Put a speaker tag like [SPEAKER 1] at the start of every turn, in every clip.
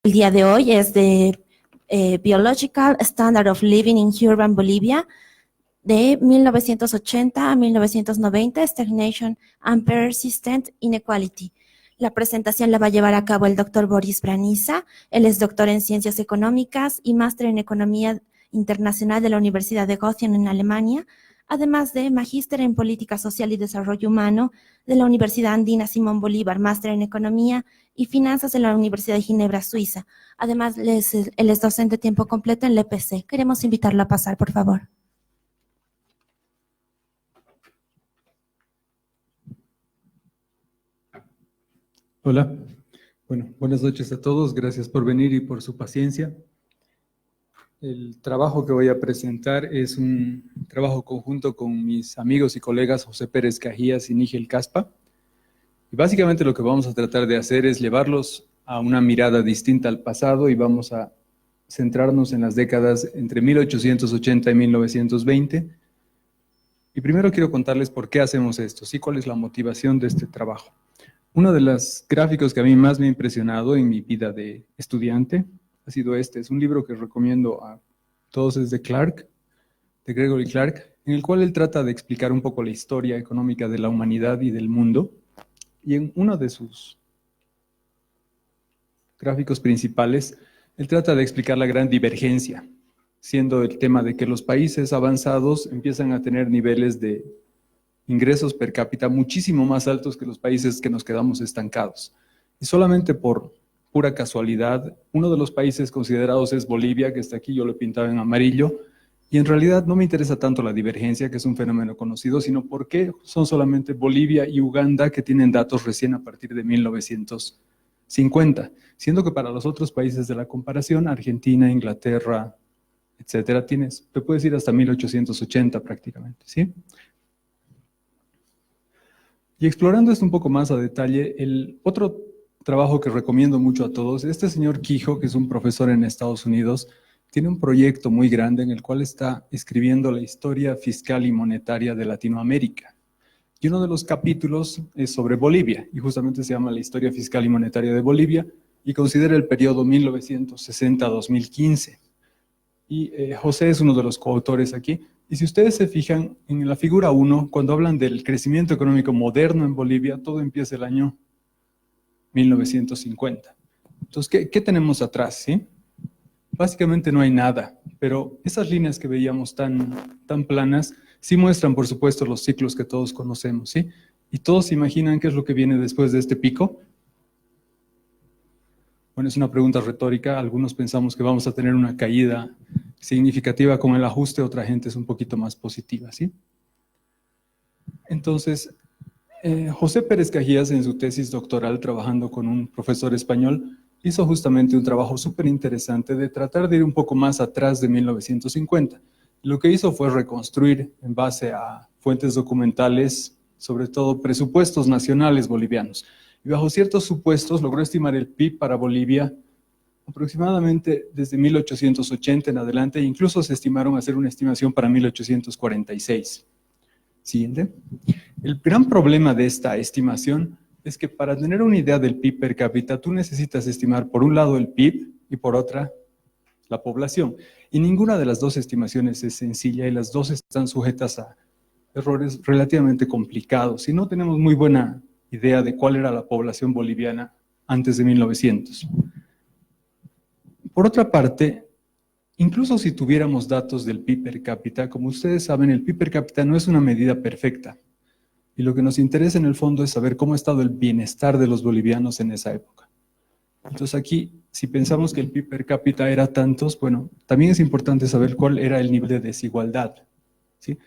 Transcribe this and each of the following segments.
[SPEAKER 1] El día de hoy es de Biological Standard of Living in Urban Bolivia, de 1980 a 1990, Stagnation and Persistent Inequality. La presentación la va a llevar a cabo el doctor Boris Braniza. Él es doctor en Ciencias Económicas y máster en Economía Internacional de la Universidad de Göttingen en Alemania, además de magíster en Política Social y Desarrollo Humano de la Universidad Andina Simón Bolívar, máster en Economía y Finanzas de la Universidad de Ginebra, Suiza. Además, él es docente a tiempo completo en la EPC. Queremos invitarlo a pasar, por favor.
[SPEAKER 2] Hola, bueno, buenas noches a todos, gracias por venir y por su paciencia. El trabajo que voy a presentar es un trabajo conjunto con mis amigos y colegas José Pérez Cajías y Nígel Caspa. Y básicamente lo que vamos a tratar de hacer es llevarlos a una mirada distinta al pasado y vamos a centrarnos en las décadas entre 1880 y 1920. Y primero quiero contarles por qué hacemos esto, ¿sí? ¿Cuál es la motivación de este trabajo? Uno de los gráficos que a mí más me ha impresionado en mi vida de estudiante ha sido este. Es un libro que recomiendo a todos, es de Clark, de Gregory Clark, en el cual él trata de explicar un poco la historia económica de la humanidad y del mundo. Y en uno de sus gráficos principales, él trata de explicar la gran divergencia, siendo el tema de que los países avanzados empiezan a tener niveles de ingresos per cápita muchísimo más altos que los países que nos quedamos estancados. Y solamente por pura casualidad, uno de los países considerados es Bolivia, que está aquí, yo lo he pintado en amarillo, y en realidad no me interesa tanto la divergencia, que es un fenómeno conocido, sino porque son solamente Bolivia y Uganda que tienen datos recién a partir de 1950, siendo que para los otros países de la comparación, Argentina, Inglaterra, etcétera, te puedes ir hasta 1880 prácticamente, ¿sí? Y explorando esto un poco más a detalle, el otro trabajo que recomiendo mucho a todos, este señor Quijo, que es un profesor en Estados Unidos, tiene un proyecto muy grande en el cual está escribiendo la historia fiscal y monetaria de Latinoamérica. Y uno de los capítulos es sobre Bolivia, y justamente se llama la historia fiscal y monetaria de Bolivia, y considera el periodo 1960-2015. Y José es uno de los coautores aquí. Y si ustedes se fijan en la figura 1, cuando hablan del crecimiento económico moderno en Bolivia, todo empieza el año 1950. Entonces, ¿qué tenemos atrás? ¿Sí? Básicamente no hay nada, pero esas líneas que veíamos tan planas, sí muestran, por supuesto, los ciclos que todos conocemos, ¿sí? Y todos se imaginan qué es lo que viene después de este pico. Bueno, es una pregunta retórica. Algunos pensamos que vamos a tener una caída significativa con el ajuste, otra gente es un poquito más positiva, ¿sí? Entonces, José Pérez Cajías, en su tesis doctoral, trabajando con un profesor español, hizo justamente un trabajo súper interesante de tratar de ir un poco más atrás de 1950. Lo que hizo fue reconstruir en base a fuentes documentales, sobre todo presupuestos nacionales bolivianos. Y bajo ciertos supuestos logró estimar el PIB para Bolivia aproximadamente desde 1880 en adelante, e incluso se estimaron hacer una estimación para 1846. Siguiente. El gran problema de esta estimación es que para tener una idea del PIB per cápita, tú necesitas estimar por un lado el PIB y por otra la población. Y ninguna de las dos estimaciones es sencilla y las dos están sujetas a errores relativamente complicados. Y no tenemos muy buena idea de cuál era la población boliviana antes de 1900. Por otra parte, incluso si tuviéramos datos del PIB per cápita, como ustedes saben, el PIB per cápita no es una medida perfecta. Y lo que nos interesa en el fondo es saber cómo ha estado el bienestar de los bolivianos en esa época. Entonces aquí, si pensamos que el PIB per cápita era tantos, bueno, también es importante saber cuál era el nivel de desigualdad, ¿sí?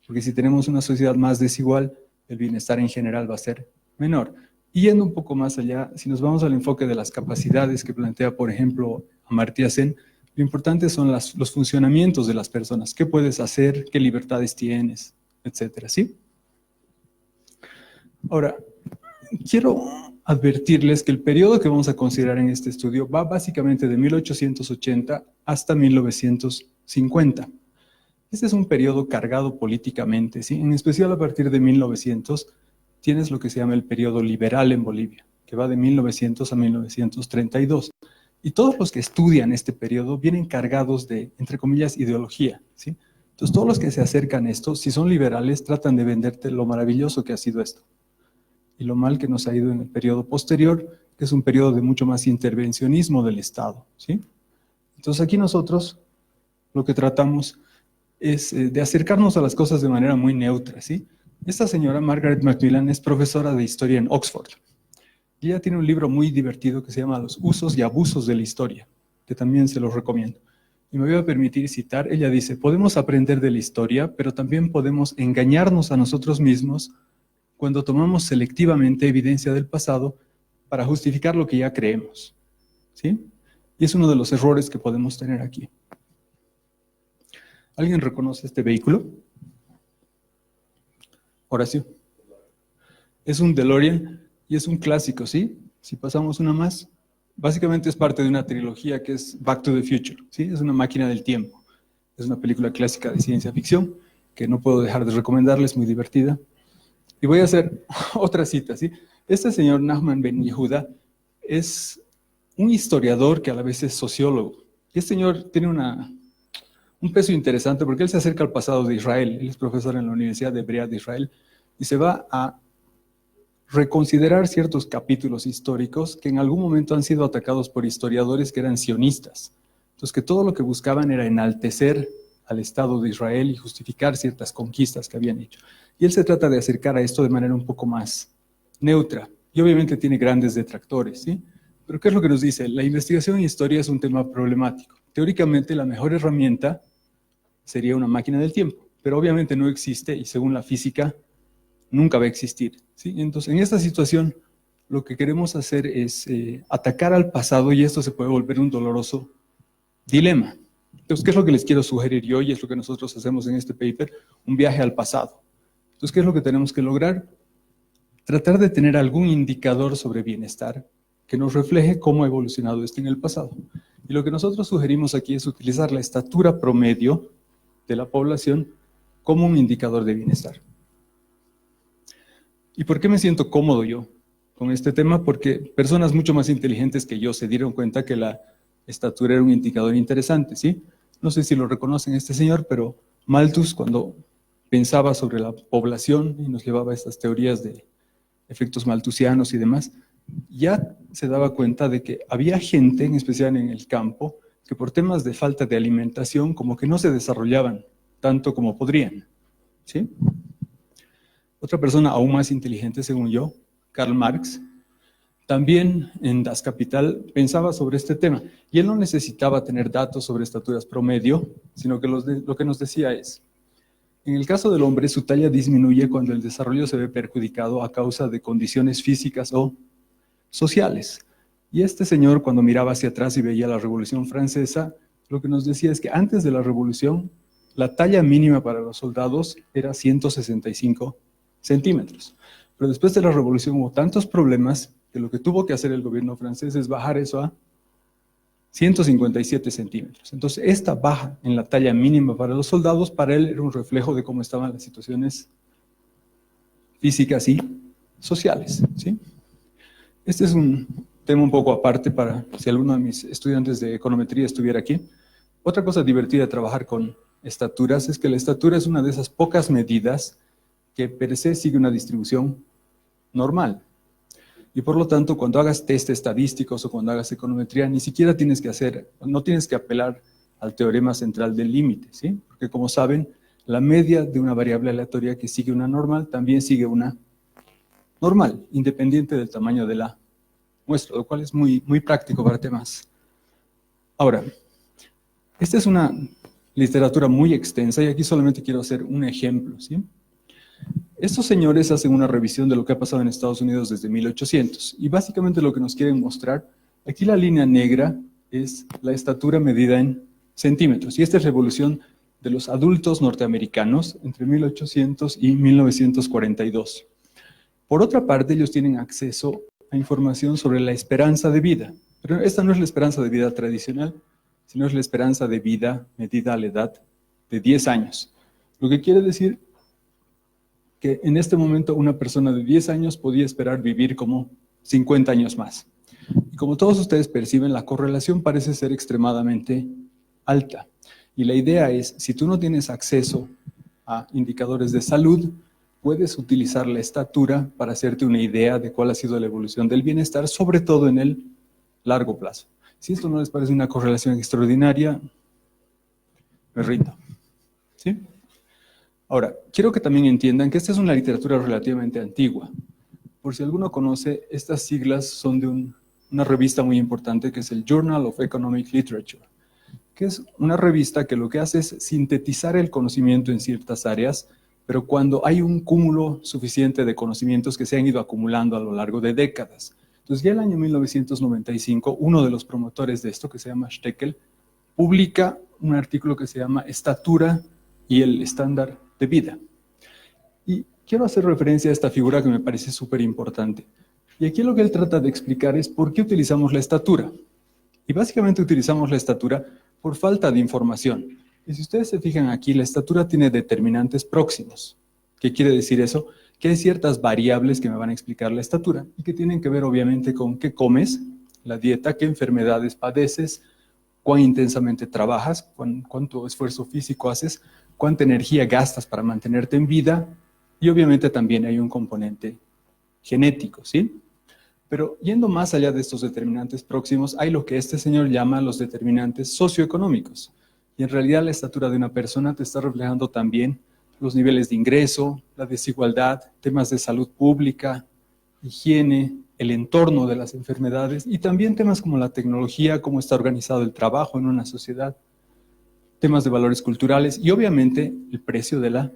[SPEAKER 2] Porque si tenemos una sociedad más desigual, el bienestar en general va a ser menor. Y yendo un poco más allá, si nos vamos al enfoque de las capacidades que plantea, por ejemplo, Amartya Sen, lo importante son los funcionamientos de las personas. ¿Qué puedes hacer? ¿Qué libertades tienes? Etcétera, ¿sí? Ahora, quiero advertirles que el periodo que vamos a considerar en este estudio va básicamente de 1880 hasta 1950. Este es un periodo cargado políticamente, ¿sí? En especial a partir de 1900 tienes lo que se llama el periodo liberal en Bolivia, que va de 1900 a 1932. Y todos los que estudian este periodo vienen cargados de, entre comillas, ideología, ¿sí? Entonces, todos los que se acercan a esto, si son liberales, tratan de venderte lo maravilloso que ha sido esto y lo mal que nos ha ido en el periodo posterior, que es un periodo de mucho más intervencionismo del Estado, ¿sí? Entonces, aquí nosotros lo que tratamos es de acercarnos a las cosas de manera muy neutra, ¿sí? Esta señora, Margaret Macmillan, es profesora de historia en Oxford. Y ella tiene un libro muy divertido que se llama Los usos y abusos de la historia, que también se los recomiendo. Y me voy a permitir citar, ella dice, podemos aprender de la historia, pero también podemos engañarnos a nosotros mismos cuando tomamos selectivamente evidencia del pasado para justificar lo que ya creemos, ¿sí? Y es uno de los errores que podemos tener aquí. ¿Alguien reconoce este vehículo? Horacio. Es un DeLorean y es un clásico, ¿sí? Si pasamos una más, básicamente es parte de una trilogía que es Back to the Future, ¿sí? Es una máquina del tiempo. Es una película clásica de ciencia ficción que no puedo dejar de recomendarles, muy divertida. Y voy a hacer otra cita, ¿sí? Este señor Nachman Ben Yehuda es un historiador que a la vez es sociólogo. Y este señor tiene un peso interesante porque él se acerca al pasado de Israel. Él es profesor en la Universidad Hebrea de Israel y se va a reconsiderar ciertos capítulos históricos que en algún momento han sido atacados por historiadores que eran sionistas. Entonces, que todo lo que buscaban era enaltecer al Estado de Israel y justificar ciertas conquistas que habían hecho. Y él se trata de acercar a esto de manera un poco más neutra. Y obviamente tiene grandes detractores, ¿sí? Pero ¿qué es lo que nos dice? La investigación en historia es un tema problemático. Teóricamente, la mejor herramienta sería una máquina del tiempo, pero obviamente no existe y según la física nunca va a existir, ¿sí? Entonces, en esta situación, lo que queremos hacer es atacar al pasado y esto se puede volver un doloroso dilema. Entonces, ¿qué es lo que les quiero sugerir yo? Y es lo que nosotros hacemos en este paper, un viaje al pasado. Entonces, ¿qué es lo que tenemos que lograr? Tratar de tener algún indicador sobre bienestar que nos refleje cómo ha evolucionado esto en el pasado. Y lo que nosotros sugerimos aquí es utilizar la estatura promedio de la población como un indicador de bienestar. ¿Y por qué me siento cómodo yo con este tema? Porque personas mucho más inteligentes que yo se dieron cuenta que la estatura era un indicador interesante, ¿sí? No sé si lo reconocen este señor, pero Malthus, cuando pensaba sobre la población y nos llevaba a estas teorías de efectos malthusianos y demás, ya se daba cuenta de que había gente, en especial en el campo, que por temas de falta de alimentación como que no se desarrollaban tanto como podrían, ¿sí? Otra persona aún más inteligente, según yo, Karl Marx, también en Das Kapital pensaba sobre este tema. Y él no necesitaba tener datos sobre estaturas promedio, sino que lo que nos decía es, en el caso del hombre, su talla disminuye cuando el desarrollo se ve perjudicado a causa de condiciones físicas o sociales. Y este señor, cuando miraba hacia atrás y veía la Revolución Francesa, lo que nos decía es que antes de la Revolución, la talla mínima para los soldados era 165 centímetros. Pero después de la Revolución hubo tantos problemas que lo que tuvo que hacer el gobierno francés es bajar eso a 157 centímetros. Entonces, esta baja en la talla mínima para los soldados, para él era un reflejo de cómo estaban las situaciones físicas y sociales, ¿sí? Este es un tema un poco aparte para si alguno de mis estudiantes de econometría estuviera aquí. Otra cosa divertida de trabajar con estaturas es que la estatura es una de esas pocas medidas que per se sigue una distribución normal. Y por lo tanto, cuando hagas test estadísticos o cuando hagas econometría, ni siquiera tienes que no tienes que apelar al teorema central del límite, ¿sí? Porque como saben, la media de una variable aleatoria que sigue una normal también sigue una normal, independiente del tamaño de la muestra, lo cual es muy, muy práctico para temas. Ahora, esta es una literatura muy extensa y aquí solamente quiero hacer un ejemplo, ¿sí? Estos señores hacen una revisión de lo que ha pasado en Estados Unidos desde 1800 y básicamente lo que nos quieren mostrar, aquí la línea negra es la estatura medida en centímetros y esta es la evolución de los adultos norteamericanos entre 1800 y 1942. Por otra parte, ellos tienen acceso a información sobre la esperanza de vida, pero esta no es la esperanza de vida tradicional, sino es la esperanza de vida medida a la edad de 10 años. Lo que quiere decir que en este momento una persona de 10 años podía esperar vivir como 50 años más. Y como todos ustedes perciben, la correlación parece ser extremadamente alta. Y la idea es, si tú no tienes acceso a indicadores de salud, puedes utilizar la estatura para hacerte una idea de cuál ha sido la evolución del bienestar, sobre todo en el largo plazo. Si esto no les parece una correlación extraordinaria, me rindo. ¿Sí? Ahora, quiero que también entiendan que esta es una literatura relativamente antigua. Por si alguno conoce, estas siglas son de una revista muy importante que es el Journal of Economic Literature, que es una revista que lo que hace es sintetizar el conocimiento en ciertas áreas, pero cuando hay un cúmulo suficiente de conocimientos que se han ido acumulando a lo largo de décadas. Entonces, ya en el año 1995, uno de los promotores de esto, que se llama Steckel, publica un artículo que se llama Estatura y el estándar de vida. Y quiero hacer referencia a esta figura que me parece súper importante. Y aquí lo que él trata de explicar es por qué utilizamos la estatura. Y básicamente utilizamos la estatura por falta de información. Y si ustedes se fijan aquí, la estatura tiene determinantes próximos. ¿Qué quiere decir eso? Que hay ciertas variables que me van a explicar la estatura y que tienen que ver obviamente con qué comes, la dieta, qué enfermedades padeces, cuán intensamente trabajas, cuánto esfuerzo físico haces, cuánta energía gastas para mantenerte en vida, y obviamente también hay un componente genético, ¿sí? Pero yendo más allá de estos determinantes próximos, hay lo que este señor llama los determinantes socioeconómicos. Y en realidad la estatura de una persona te está reflejando también los niveles de ingreso, la desigualdad, temas de salud pública, higiene, el entorno de las enfermedades y también temas como la tecnología, cómo está organizado el trabajo en una sociedad, temas de valores culturales y obviamente el precio de la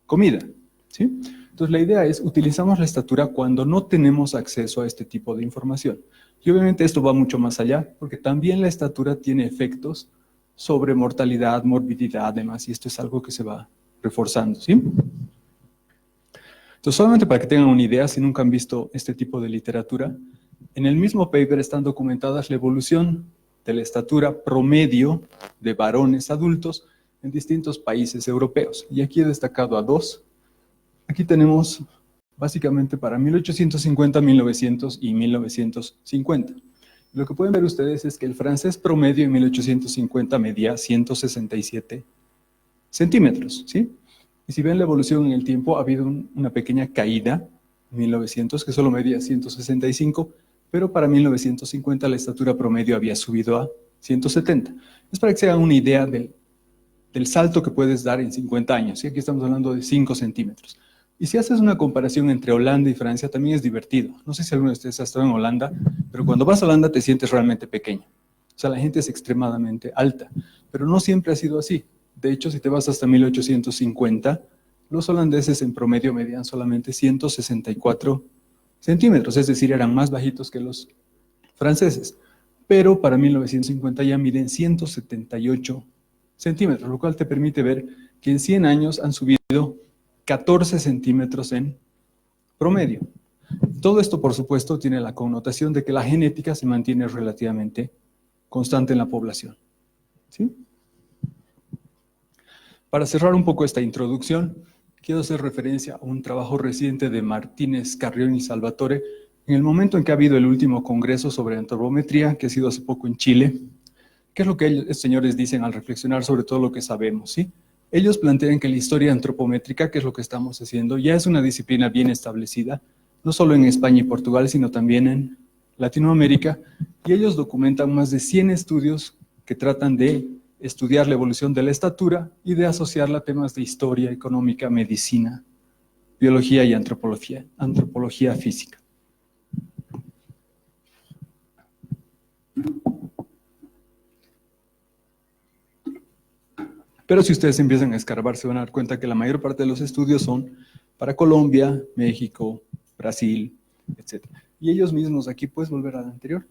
[SPEAKER 2] comida, ¿sí? Entonces la idea es, utilizamos la estatura cuando no tenemos acceso a este tipo de información. Y obviamente esto va mucho más allá, porque también la estatura tiene efectos sobre mortalidad, morbididad, además, y esto es algo que se va reforzando, ¿sí? Entonces, solamente para que tengan una idea, si nunca han visto este tipo de literatura, en el mismo paper están documentadas la evolución de la estatura promedio de varones adultos en distintos países europeos. Y aquí he destacado a dos. Aquí tenemos básicamente para 1850, 1900 y 1950. Lo que pueden ver ustedes es que el francés promedio en 1850 medía 167 centímetros, ¿sí? Y si ven la evolución en el tiempo, ha habido una pequeña caída en 1900, que solo medía 165, pero para 1950 la estatura promedio había subido a 170. Es para que se hagan una idea del salto que puedes dar en 50 años, ¿sí? Aquí estamos hablando de 5 centímetros. Y si haces una comparación entre Holanda y Francia, también es divertido. No sé si alguno de ustedes ha estado en Holanda, pero cuando vas a Holanda te sientes realmente pequeño. O sea, la gente es extremadamente alta, pero no siempre ha sido así. De hecho, si te vas hasta 1850, los holandeses en promedio medían solamente 164 centímetros, es decir, eran más bajitos que los franceses. Pero para 1950 ya miden 178 centímetros, lo cual te permite ver que en 100 años han subido 14 centímetros en promedio. Todo esto, por supuesto, tiene la connotación de que la genética se mantiene relativamente constante en la población, ¿sí? Para cerrar un poco esta introducción, quiero hacer referencia a un trabajo reciente de Martínez, Carrión y Salvatore, en el momento en que ha habido el último congreso sobre antropometría, que ha sido hace poco en Chile. ¿Qué es lo que estos señores dicen al reflexionar sobre todo lo que sabemos, sí? Ellos plantean que la historia antropométrica, que es lo que estamos haciendo, ya es una disciplina bien establecida, no solo en España y Portugal, sino también en Latinoamérica, y ellos documentan más de 100 estudios que tratan de estudiar la evolución de la estatura y de asociarla a temas de historia, económica, medicina, biología y antropología física. Pero si ustedes empiezan a escarbar, se van a dar cuenta que la mayor parte de los estudios son para Colombia, México, Brasil, etc. Y ellos mismos, aquí puedes volver al anterior,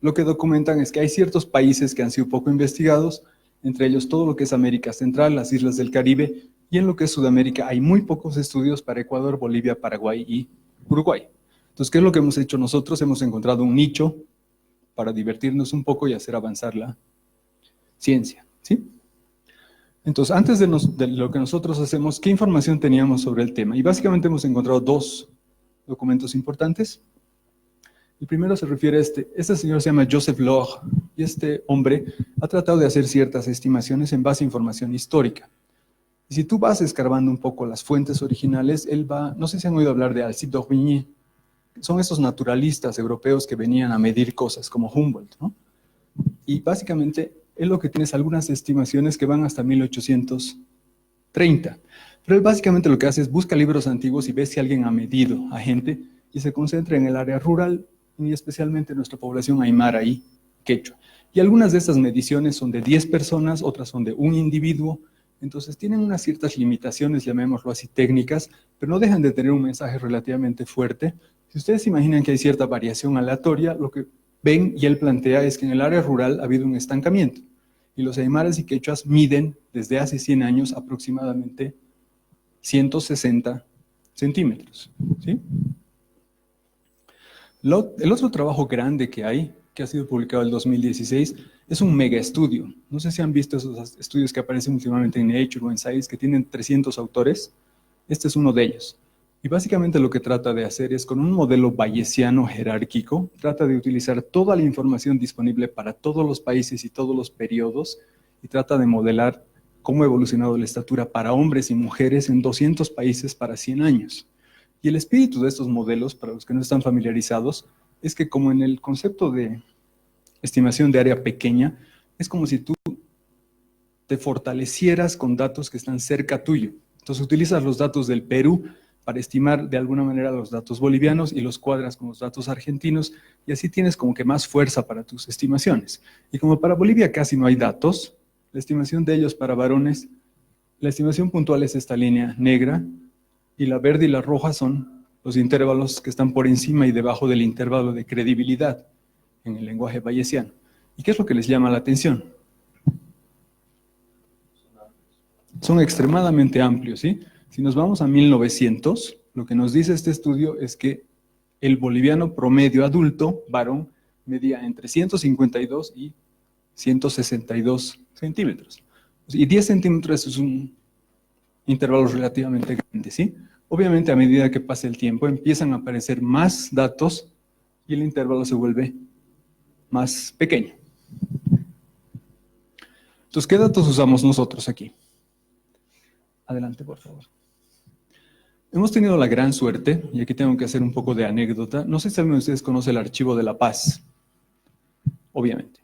[SPEAKER 2] lo que documentan es que hay ciertos países que han sido poco investigados, entre ellos todo lo que es América Central, las islas del Caribe, y en lo que es Sudamérica hay muy pocos estudios para Ecuador, Bolivia, Paraguay y Uruguay. Entonces, ¿qué es lo que hemos hecho nosotros? Hemos encontrado un nicho para divertirnos un poco y hacer avanzar la ciencia, ¿sí? Entonces, antes de lo que nosotros hacemos, ¿qué información teníamos sobre el tema? Y básicamente hemos encontrado dos documentos importantes. El primero se refiere a este señor se llama Joseph Lore, y este hombre ha tratado de hacer ciertas estimaciones en base a información histórica. Y si tú vas escarbando un poco las fuentes originales, él va, no sé si han oído hablar de Alcide d'Orbigny, son esos naturalistas europeos que venían a medir cosas, como Humboldt, ¿no? Y básicamente, él lo que tiene es algunas estimaciones que van hasta 1830. Pero él básicamente lo que hace es busca libros antiguos y ve si alguien ha medido a gente y se concentra en el área rural y especialmente en nuestra población aymara y quechua. Y algunas de estas mediciones son de 10 personas, otras son de un individuo, entonces tienen unas ciertas limitaciones, llamémoslo así, técnicas, pero no dejan de tener un mensaje relativamente fuerte. Si ustedes imaginan que hay cierta variación aleatoria, lo que ven y él plantea es que en el área rural ha habido un estancamiento y los aymaras y quechuas miden desde hace 100 años aproximadamente 160 centímetros, ¿sí? El otro trabajo grande que hay, que ha sido publicado en el 2016, es un mega estudio. No sé si han visto esos estudios que aparecen últimamente en Nature o en Science, que tienen 300 autores. Este es uno de ellos. Y básicamente lo que trata de hacer es, con un modelo bayesiano jerárquico, trata de utilizar toda la información disponible para todos los países y todos los periodos, y trata de modelar cómo ha evolucionado la estatura para hombres y mujeres en 200 países para 100 años. Y el espíritu de estos modelos, para los que no están familiarizados, es que como en el concepto de estimación de área pequeña, es como si tú te fortalecieras con datos que están cerca tuyo. Entonces utilizas los datos del Perú para estimar de alguna manera los datos bolivianos y los cuadras con los datos argentinos, y así tienes como que más fuerza para tus estimaciones. Y como para Bolivia casi no hay datos, la estimación de ellos para varones, la estimación puntual es esta línea negra, y la verde y la roja son los intervalos que están por encima y debajo del intervalo de credibilidad en el lenguaje bayesiano. ¿Y qué es lo que les llama la atención? Son extremadamente amplios, ¿sí? Si nos vamos a 1900, lo que nos dice este estudio es que el boliviano promedio adulto, varón, medía entre 152 y 162 centímetros. Y 10 centímetros es un intervalo relativamente grande, ¿sí? Obviamente, a medida que pasa el tiempo, empiezan a aparecer más datos y el intervalo se vuelve más pequeño. Entonces, ¿qué datos usamos nosotros aquí? Adelante, por favor. Hemos tenido la gran suerte, y aquí tengo que hacer un poco de anécdota. No sé si alguno de ustedes conoce el Archivo de la Paz, obviamente.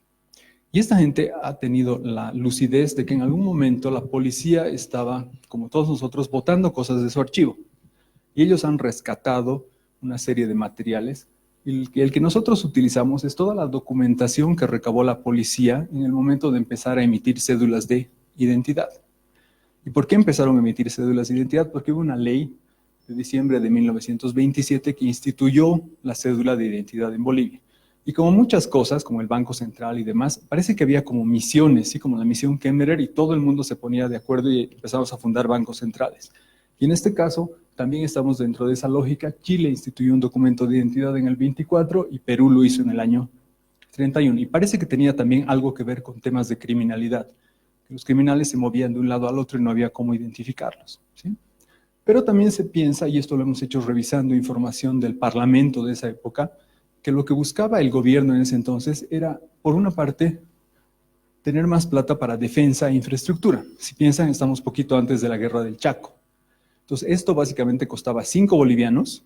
[SPEAKER 2] Y esta gente ha tenido la lucidez de que en algún momento la policía estaba, como todos nosotros, botando cosas de su archivo. Y ellos han rescatado una serie de materiales. Y el que nosotros utilizamos es toda la documentación que recabó la policía en el momento de empezar a emitir cédulas de identidad. ¿Y por qué empezaron a emitir cédulas de identidad? Porque hubo una ley de diciembre de 1927 que instituyó la cédula de identidad en Bolivia. Y como muchas cosas, como el Banco Central y demás, parece que había como misiones, ¿sí? Como la misión Kemmerer, y todo el mundo se ponía de acuerdo y empezamos a fundar bancos centrales. Y en este caso, también estamos dentro de esa lógica. Chile instituyó un documento de identidad en el 24 y Perú lo hizo en el año 31. Y parece que tenía también algo que ver con temas de criminalidad. Que los criminales se movían de un lado al otro y no había cómo identificarlos, ¿sí? Pero también se piensa, y esto lo hemos hecho revisando información del Parlamento de esa época, que lo que buscaba el gobierno en ese entonces era, por una parte, tener más plata para defensa e infraestructura. Si piensan, estamos poquito antes de la Guerra del Chaco. Entonces, esto básicamente costaba 5 bolivianos,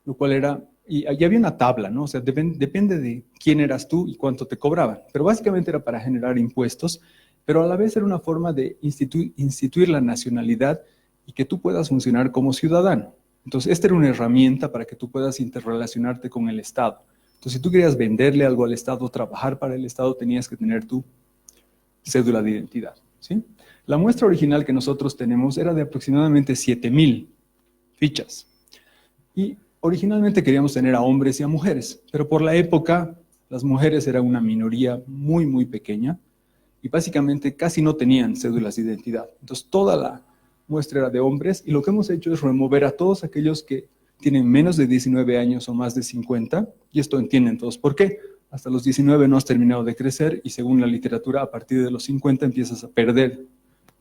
[SPEAKER 2] lo cual era, y había una tabla, ¿no? O sea, depende de quién eras tú y cuánto te cobraban. Pero básicamente era para generar impuestos, pero a la vez era una forma de instituir la nacionalidad y que tú puedas funcionar como ciudadano. Entonces, esta era una herramienta para que tú puedas interrelacionarte con el Estado. Entonces, si tú querías venderle algo al Estado, trabajar para el Estado, tenías que tener tu cédula de identidad, ¿sí? La muestra original que nosotros tenemos era de aproximadamente 7,000 fichas. Y originalmente queríamos tener a hombres y a mujeres, pero por la época las mujeres eran una minoría muy, muy pequeña y básicamente casi no tenían cédulas de identidad. Entonces, toda la muestra era de hombres, y lo que hemos hecho es remover a todos aquellos que tienen menos de 19 años o más de 50, y esto entienden todos por qué. Hasta los 19 no has terminado de crecer, y según la literatura, a partir de los 50 empiezas a perder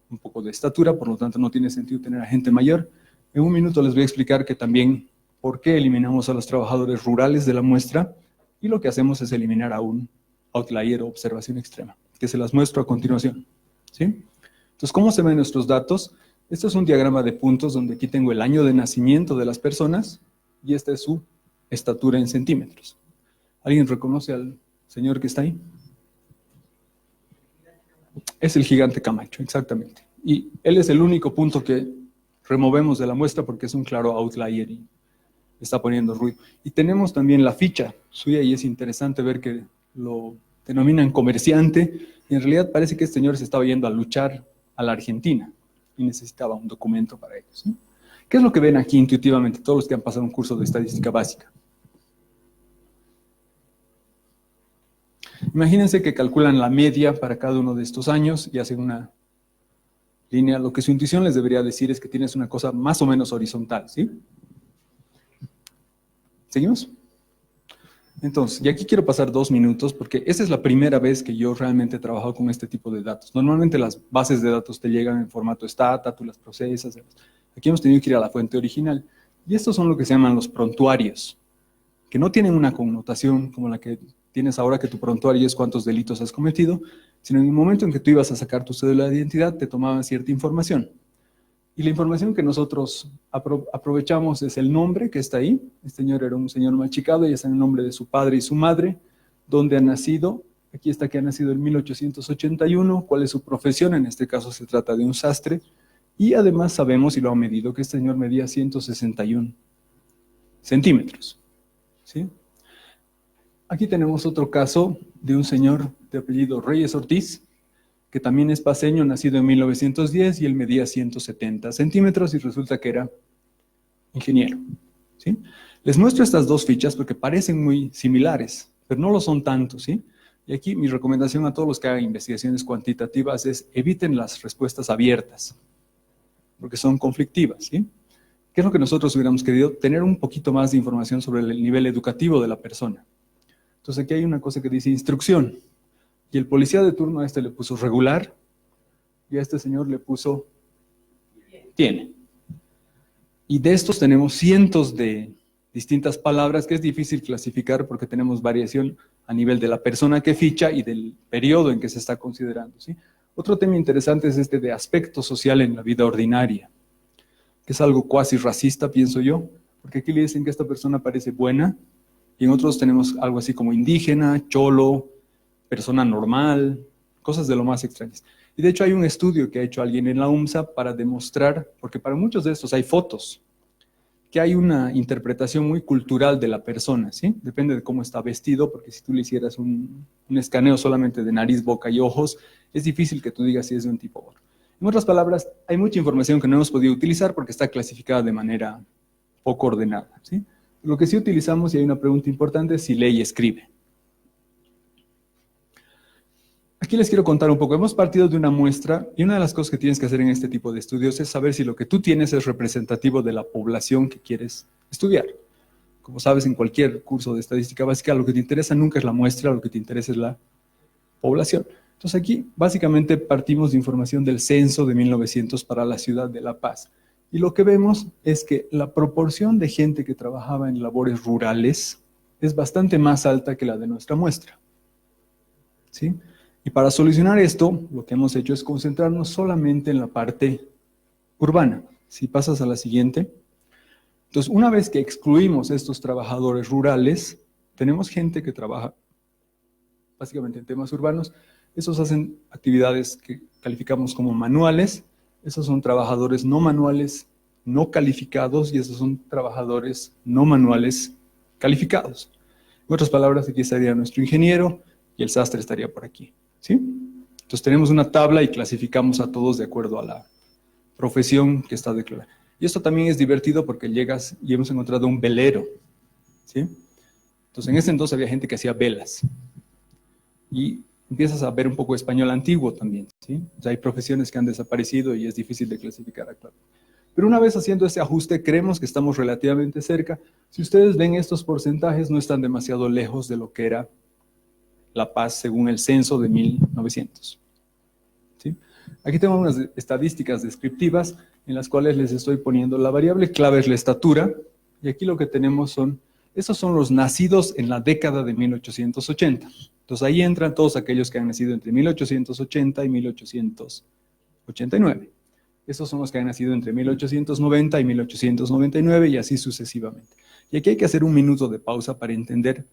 [SPEAKER 2] un poco de estatura, por lo tanto no tiene sentido tener a gente mayor. En un minuto les voy a explicar que también por qué eliminamos a los trabajadores rurales de la muestra, y lo que hacemos es eliminar a un outlier o observación extrema, que se las muestro a continuación, ¿sí? Entonces, ¿cómo se ven nuestros datos? Esto es un diagrama de puntos donde aquí tengo el año de nacimiento de las personas y esta es su estatura en centímetros. ¿Alguien reconoce al señor que está ahí? Es el gigante Camacho, exactamente. Y él es el único punto que removemos de la muestra porque es un claro outlier y está poniendo ruido. Y tenemos también la ficha suya y es interesante ver que lo denominan comerciante y en realidad parece que este señor se estaba yendo a luchar a la Argentina y necesitaba un documento para ellos, ¿sí? ¿Qué es lo que ven aquí intuitivamente todos los que han pasado un curso de estadística básica? Imagínense que calculan la media para cada uno de estos años y hacen una línea. Lo que su intuición les debería decir es que tienes una cosa más o menos horizontal, ¿sí? ¿Seguimos? Entonces, y aquí quiero pasar 2 minutos porque esta es la primera vez que yo realmente he trabajado con este tipo de datos. Normalmente las bases de datos te llegan en formato stata, tú las procesas. Aquí hemos tenido que ir a la fuente original. Y estos son lo que se llaman los prontuarios, que no tienen una connotación como la que tienes ahora, que tu prontuario es cuántos delitos has cometido, sino en el momento en que tú ibas a sacar tu cédula de identidad, te tomaban cierta información. Y la información que nosotros aprovechamos es el nombre que está ahí. Este señor era un señor machicado, y está el nombre de su padre y su madre, dónde ha nacido. Aquí está que ha nacido en 1881, cuál es su profesión, en este caso se trata de un sastre. Y además sabemos, y lo han medido, que este señor medía 161 centímetros. ¿Sí? Aquí tenemos otro caso de un señor de apellido Reyes Ortiz, que también es paceño, nacido en 1910, y él medía 170 centímetros y resulta que era ingeniero, ¿sí? Les muestro estas dos fichas porque parecen muy similares, pero no lo son tanto, ¿sí? Y aquí mi recomendación a todos los que hagan investigaciones cuantitativas es eviten las respuestas abiertas, porque son conflictivas, ¿sí? ¿Qué es lo que nosotros hubiéramos querido? Tener un poquito más de información sobre el nivel educativo de la persona. Entonces aquí hay una cosa que dice instrucción. Y el policía de turno a este le puso regular y a este señor le puso tiene. Y de estos tenemos cientos de distintas palabras que es difícil clasificar porque tenemos variación a nivel de la persona que ficha y del periodo en que se está considerando, ¿sí? Otro tema interesante es este de aspecto social en la vida ordinaria, que es algo cuasi racista, pienso yo, porque aquí le dicen que esta persona parece buena y en otros tenemos algo así como indígena, cholo, persona normal, cosas de lo más extrañas. Y de hecho hay un estudio que ha hecho alguien en la UMSA para demostrar, porque para muchos de estos hay fotos, que hay una interpretación muy cultural de la persona, ¿sí? Depende de cómo está vestido, porque si tú le hicieras un escaneo solamente de nariz, boca y ojos, es difícil que tú digas si es de un tipo u otro. En otras palabras, hay mucha información que no hemos podido utilizar porque está clasificada de manera poco ordenada, ¿sí? Lo que sí utilizamos, y hay una pregunta importante, es si lee y escribe. Aquí les quiero contar un poco. Hemos partido de una muestra y una de las cosas que tienes que hacer en este tipo de estudios es saber si lo que tú tienes es representativo de la población que quieres estudiar. Como sabes, en cualquier curso de estadística básica, lo que te interesa nunca es la muestra, lo que te interesa es la población. Entonces aquí, básicamente, partimos de información del censo de 1900 para la ciudad de La Paz. Y lo que vemos es que la proporción de gente que trabajaba en labores rurales es bastante más alta que la de nuestra muestra, ¿sí? Y para solucionar esto, lo que hemos hecho es concentrarnos solamente en la parte urbana. Si pasas a la siguiente. Entonces, una vez que excluimos estos trabajadores rurales, tenemos gente que trabaja básicamente en temas urbanos. Esos hacen actividades que calificamos como manuales. Esos son trabajadores no manuales no calificados y esos son trabajadores no manuales calificados. En otras palabras, aquí estaría nuestro ingeniero y el sastre estaría por aquí, ¿sí? Entonces tenemos una tabla y clasificamos a todos de acuerdo a la profesión que está declarada. Y esto también es divertido porque llegas y hemos encontrado un velero, ¿sí? Entonces en ese entonces había gente que hacía velas. Y empiezas a ver un poco español antiguo también, ¿sí? O sea, hay profesiones que han desaparecido y es difícil de clasificar actualmente. Pero una vez haciendo ese ajuste, creemos que estamos relativamente cerca. Si ustedes ven estos porcentajes, no están demasiado lejos de lo que era La Paz según el censo de 1900. ¿Sí? Aquí tengo unas estadísticas descriptivas en las cuales les estoy poniendo la variable clave es la estatura. Y aquí lo que tenemos son, estos son los nacidos en la década de 1880. Entonces ahí entran todos aquellos que han nacido entre 1880 y 1889. Estos son los que han nacido entre 1890 y 1899 y así sucesivamente. Y aquí hay que hacer un minuto de pausa para entender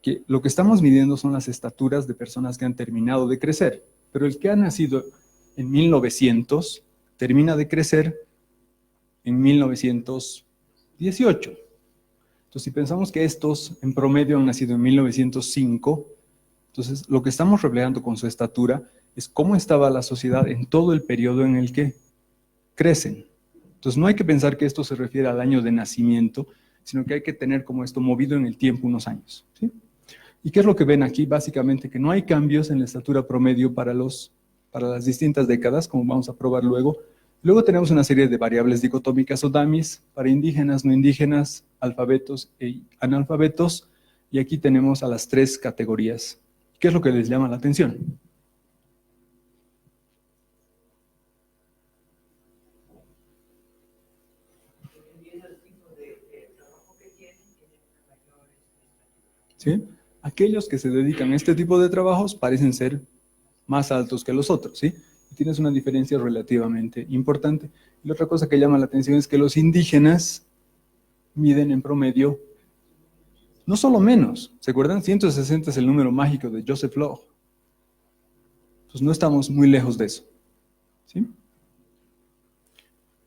[SPEAKER 2] que lo que estamos midiendo son las estaturas de personas que han terminado de crecer, pero el que ha nacido en 1900 termina de crecer en 1918. Entonces, si pensamos que estos en promedio han nacido en 1905, entonces lo que estamos reflejando con su estatura es cómo estaba la sociedad en todo el periodo en el que crecen. Entonces, no hay que pensar que esto se refiere al año de nacimiento, sino que hay que tener como esto movido en el tiempo unos años, ¿sí? ¿Y qué es lo que ven aquí? Básicamente que no hay cambios en la estatura promedio para las distintas décadas, como vamos a probar luego. Luego tenemos una serie de variables dicotómicas o dummies para indígenas, no indígenas, alfabetos e analfabetos, y aquí tenemos a las 3 categorías. ¿Qué es lo que les llama la atención? ¿Sí? Aquellos que se dedican a este tipo de trabajos parecen ser más altos que los otros, ¿sí? Y tienes una diferencia relativamente importante. Y la otra cosa que llama la atención es que los indígenas miden en promedio no solo menos, ¿se acuerdan? 160 es el número mágico de Joseph Lowe. Entonces no estamos muy lejos de eso, ¿sí?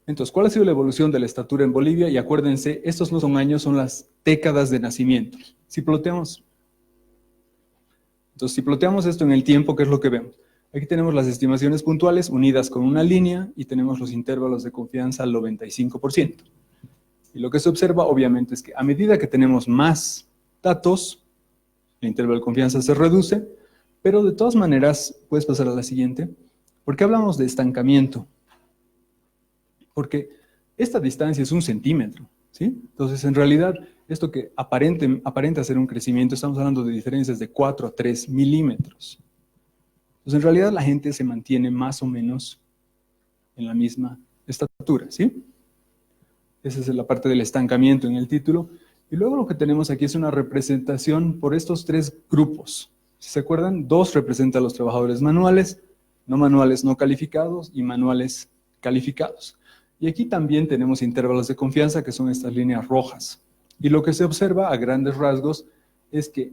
[SPEAKER 2] Entonces, ¿cuál ha sido la evolución de la estatura en Bolivia? Y acuérdense, estos no son años, son las décadas de nacimiento. Si ploteamos esto en el tiempo, ¿qué es lo que vemos? Aquí tenemos las estimaciones puntuales unidas con una línea y tenemos los intervalos de confianza al 95%. Y lo que se observa, obviamente, es que a medida que tenemos más datos, el intervalo de confianza se reduce, pero de todas maneras, puedes pasar a la siguiente. ¿Por qué hablamos de estancamiento? Porque esta distancia es 1 centímetro, ¿sí? Entonces, en realidad, esto que aparenta ser un crecimiento, estamos hablando de diferencias de 4 a 3 milímetros. Entonces, en realidad, la gente se mantiene más o menos en la misma estatura, ¿sí? Esa es la parte del estancamiento en el título. Y luego lo que tenemos aquí es una representación por estos 3 grupos. Si se acuerdan, 2 representan a los trabajadores manuales no calificados y manuales calificados. Y aquí también tenemos intervalos de confianza, que son estas líneas rojas. Y lo que se observa a grandes rasgos es que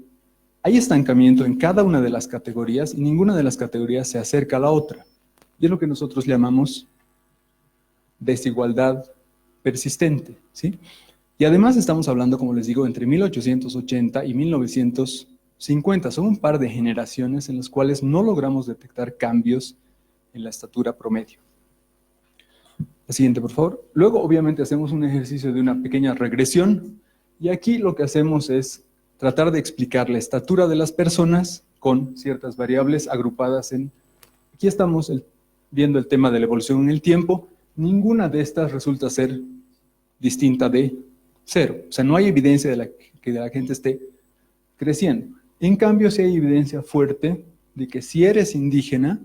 [SPEAKER 2] hay estancamiento en cada una de las categorías y ninguna de las categorías se acerca a la otra. Y es lo que nosotros llamamos desigualdad persistente, ¿sí? Y además estamos hablando, como les digo, entre 1880 y 1950. Son un par de generaciones en las cuales no logramos detectar cambios en la estatura promedio. La siguiente, por favor. Luego, obviamente, hacemos un ejercicio de una pequeña regresión y aquí lo que hacemos es tratar de explicar la estatura de las personas con ciertas variables agrupadas en... Aquí estamos viendo el tema de la evolución en el tiempo. Ninguna de estas resulta ser distinta de 0. O sea, no hay evidencia de que la gente esté creciendo. En cambio, sí hay evidencia fuerte de que si eres indígena,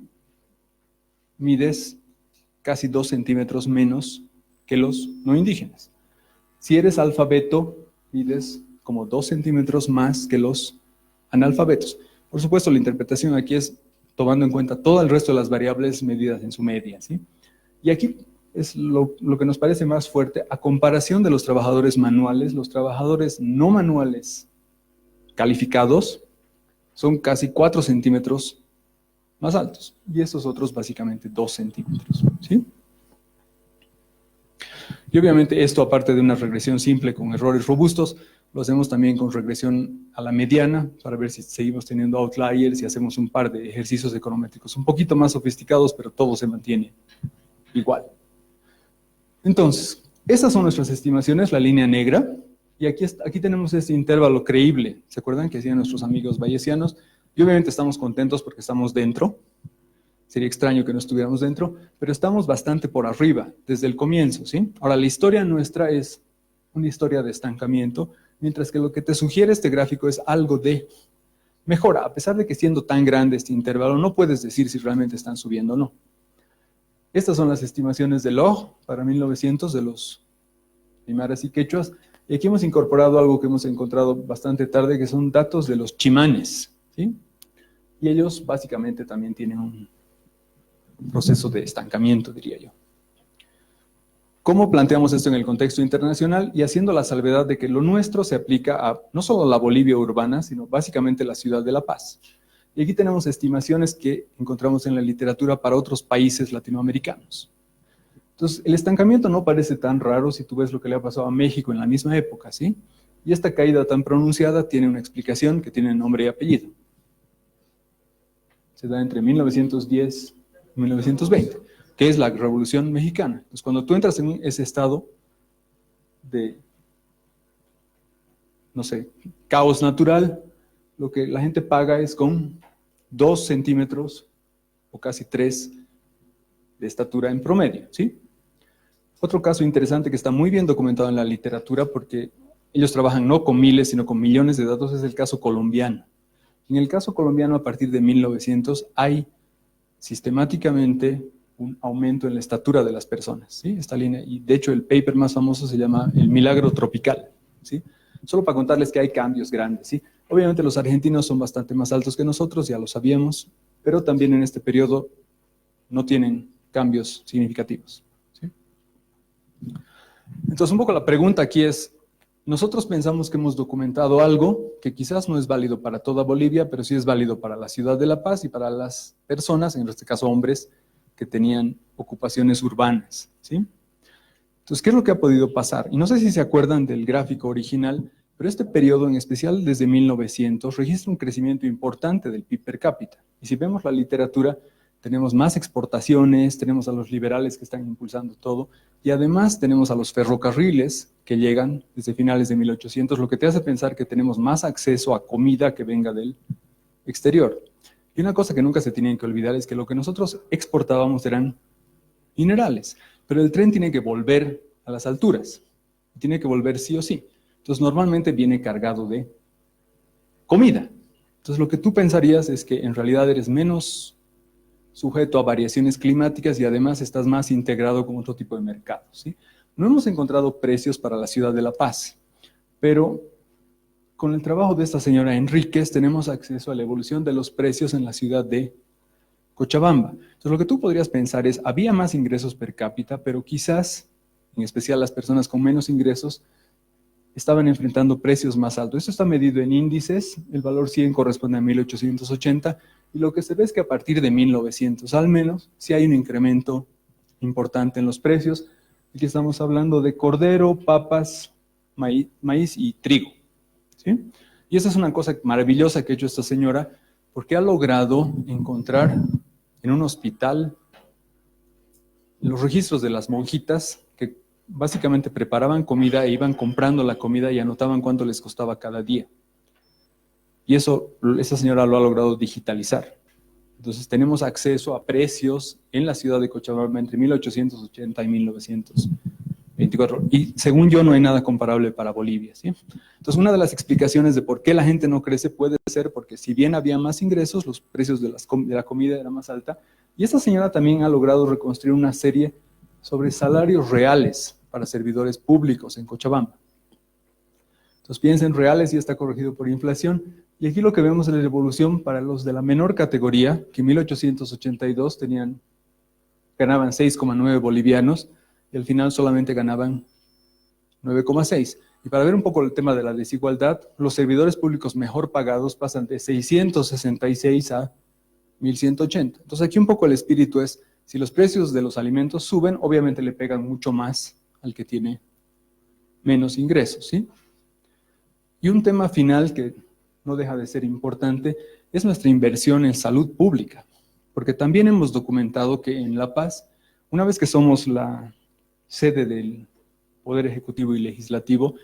[SPEAKER 2] mides casi 2 centímetros menos que los no indígenas. Si eres alfabeto, mides como 2 centímetros más que los analfabetos. Por supuesto, la interpretación aquí es tomando en cuenta todo el resto de las variables medidas en su media, ¿sí? Y aquí es lo que nos parece más fuerte, a comparación de los trabajadores manuales, los trabajadores no manuales calificados son casi 4 centímetros más altos, y estos otros básicamente 2 centímetros, ¿sí? Y obviamente esto, aparte de una regresión simple con errores robustos, lo hacemos también con regresión a la mediana, para ver si seguimos teniendo outliers y hacemos un par de ejercicios econométricos un poquito más sofisticados, pero todo se mantiene igual. Entonces, estas son nuestras estimaciones, la línea negra, y aquí tenemos este intervalo creíble. ¿Se acuerdan que hacían nuestros amigos bayesianos? Y obviamente estamos contentos porque estamos dentro. Sería extraño que no estuviéramos dentro, pero estamos bastante por arriba desde el comienzo, ¿sí? Ahora, la historia nuestra es una historia de estancamiento, mientras que lo que te sugiere este gráfico es algo de mejora. A pesar de que siendo tan grande este intervalo, no puedes decir si realmente están subiendo o no. Estas son las estimaciones de Lowe para 1900 de los aymaras y quechuas. Y aquí hemos incorporado algo que hemos encontrado bastante tarde, que son datos de los chimanes, ¿sí? Y ellos básicamente también tienen un proceso de estancamiento, diría yo. ¿Cómo planteamos esto en el contexto internacional? Y haciendo la salvedad de que lo nuestro se aplica a no solo a la Bolivia urbana, sino básicamente la ciudad de La Paz. Y aquí tenemos estimaciones que encontramos en la literatura para otros países latinoamericanos. Entonces, el estancamiento no parece tan raro si tú ves lo que le ha pasado a México en la misma época, ¿sí? Y esta caída tan pronunciada tiene una explicación que tiene nombre y apellido. Se da entre 1910 y 1920, que es la Revolución Mexicana. Entonces, cuando tú entras en ese estado de, no sé, caos natural, lo que la gente paga es con 2 centímetros o casi 3 de estatura en promedio, ¿sí? Otro caso interesante que está muy bien documentado en la literatura, porque ellos trabajan no con miles, sino con millones de datos, es el caso colombiano. En el caso colombiano, a partir de 1900, hay sistemáticamente un aumento en la estatura de las personas, ¿sí? Esta línea, y de hecho el paper más famoso se llama El Milagro Tropical, ¿sí? Solo para contarles que hay cambios grandes, ¿sí? Obviamente los argentinos son bastante más altos que nosotros, ya lo sabíamos, pero también en este periodo no tienen cambios significativos, ¿sí? Entonces, un poco la pregunta aquí es, nosotros pensamos que hemos documentado algo que quizás no es válido para toda Bolivia, pero sí es válido para la ciudad de La Paz y para las personas, en este caso hombres, que tenían ocupaciones urbanas, ¿sí? Entonces, ¿qué es lo que ha podido pasar? Y no sé si se acuerdan del gráfico original, pero este periodo en especial desde 1900 registra un crecimiento importante del PIB per cápita. Y si vemos la literatura, tenemos más exportaciones, tenemos a los liberales que están impulsando todo, y además tenemos a los ferrocarriles que llegan desde finales de 1800, lo que te hace pensar que tenemos más acceso a comida que venga del exterior. Y una cosa que nunca se tienen que olvidar es que lo que nosotros exportábamos eran minerales, pero el tren tiene que volver a las alturas, tiene que volver sí o sí. Entonces normalmente viene cargado de comida. Entonces lo que tú pensarías es que en realidad eres menos sujeto a variaciones climáticas y además estás más integrado con otro tipo de mercados, ¿sí? No hemos encontrado precios para la ciudad de La Paz, pero con el trabajo de esta señora Enríquez tenemos acceso a la evolución de los precios en la ciudad de Cochabamba. Entonces lo que tú podrías pensar es, había más ingresos per cápita, pero quizás, en especial las personas con menos ingresos, estaban enfrentando precios más altos. Esto está medido en índices, el valor 100 corresponde a 1880, y lo que se ve es que a partir de 1900 al menos, sí hay un incremento importante en los precios. Aquí estamos hablando de cordero, papas, maíz y trigo, ¿sí? Y esa es una cosa maravillosa que ha hecho esta señora, porque ha logrado encontrar en un hospital los registros de las monjitas que básicamente preparaban comida e iban comprando la comida y anotaban cuánto les costaba cada día. Y eso, esa señora lo ha logrado digitalizar. Entonces tenemos acceso a precios en la ciudad de Cochabamba entre 1880 y 1924. Y según yo no hay nada comparable para Bolivia, ¿sí? Entonces una de las explicaciones de por qué la gente no crece puede ser porque si bien había más ingresos, los precios de la comida eran más alta. Y esta señora también ha logrado reconstruir una serie sobre salarios reales para servidores públicos en Cochabamba. Entonces piensen reales y está corregido por inflación. Y aquí lo que vemos es la evolución para los de la menor categoría, que en 1882 ganaban 6,9 bolivianos y al final solamente ganaban 9,6. Y para ver un poco el tema de la desigualdad, los servidores públicos mejor pagados pasan de 666 a 1180. Entonces aquí un poco el espíritu es, si los precios de los alimentos suben, obviamente le pegan mucho más al que tiene menos ingresos, ¿sí? Y un tema final que no deja de ser importante es nuestra inversión en salud pública, porque también hemos documentado que en La Paz, una vez que somos la sede del Poder Ejecutivo y Legislativo,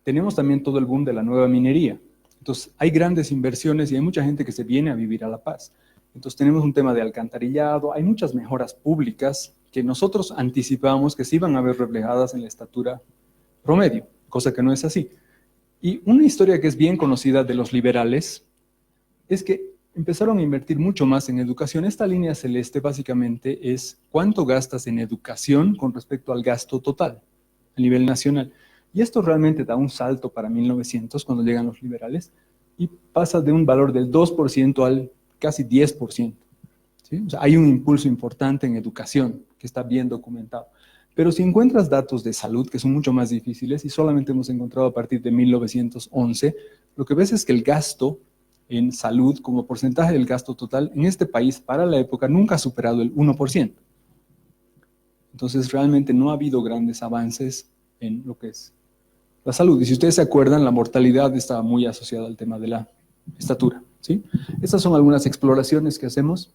[SPEAKER 2] tenemos también todo el boom de la nueva minería. Entonces hay grandes inversiones y hay mucha gente que se viene a vivir a La Paz. Entonces tenemos un tema de alcantarillado, hay muchas mejoras públicas que nosotros anticipamos que se iban a ver reflejadas en la estatura promedio, cosa que no es así. Y una historia que es bien conocida de los liberales es que empezaron a invertir mucho más en educación. Esta línea celeste básicamente es cuánto gastas en educación con respecto al gasto total a nivel nacional. Y esto realmente da un salto para 1900, cuando llegan los liberales, y pasa de un valor del 2% al casi 10%. ¿Sí? O sea, hay un impulso importante en educación que está bien documentado. Pero si encuentras datos de salud, que son mucho más difíciles, y solamente hemos encontrado a partir de 1911, lo que ves es que el gasto en salud, como porcentaje del gasto total, en este país, para la época, nunca ha superado el 1%. Entonces, realmente no ha habido grandes avances en lo que es la salud. Y si ustedes se acuerdan, la mortalidad estaba muy asociada al tema de la estatura, ¿sí? Estas son algunas exploraciones que hacemos.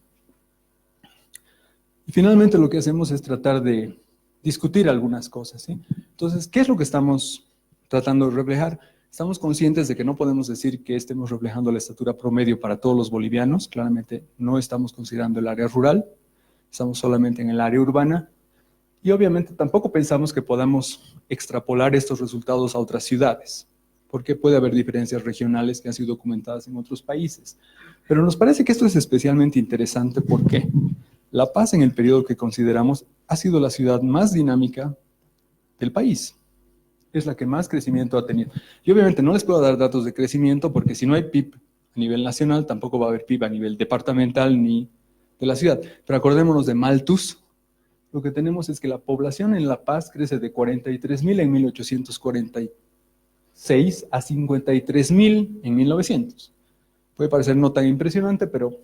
[SPEAKER 2] Y finalmente lo que hacemos es tratar de discutir algunas cosas, ¿sí? Entonces, ¿qué es lo que estamos tratando de reflejar? Estamos conscientes de que no podemos decir que estemos reflejando la estatura promedio para todos los bolivianos. Claramente no estamos considerando el área rural, estamos solamente en el área urbana. Y obviamente tampoco pensamos que podamos extrapolar estos resultados a otras ciudades, porque puede haber diferencias regionales que han sido documentadas en otros países. Pero nos parece que esto es especialmente interesante porque La Paz, en el periodo que consideramos, ha sido la ciudad más dinámica del país. Es la que más crecimiento ha tenido. Y obviamente no les puedo dar datos de crecimiento porque si no hay PIB a nivel nacional, tampoco va a haber PIB a nivel departamental ni de la ciudad. Pero acordémonos de Malthus. Lo que tenemos es que la población en La Paz crece de 43.000 en 1846 a 53.000 en 1900. Puede parecer no tan impresionante, pero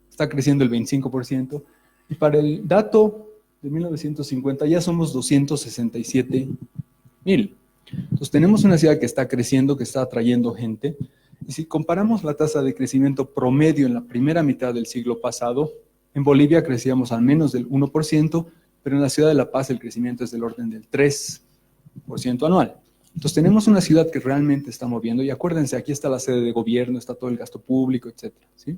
[SPEAKER 2] está creciendo el 25%. Y para el dato de 1950 ya somos 267.000. Entonces tenemos una ciudad que está creciendo, que está atrayendo gente. Y si comparamos la tasa de crecimiento promedio en la primera mitad del siglo pasado, en Bolivia crecíamos al menos del 1%, pero en la ciudad de La Paz el crecimiento es del orden del 3% anual. Entonces tenemos una ciudad que realmente está moviendo, y acuérdense, aquí está la sede de gobierno, está todo el gasto público, etcétera, ¿sí?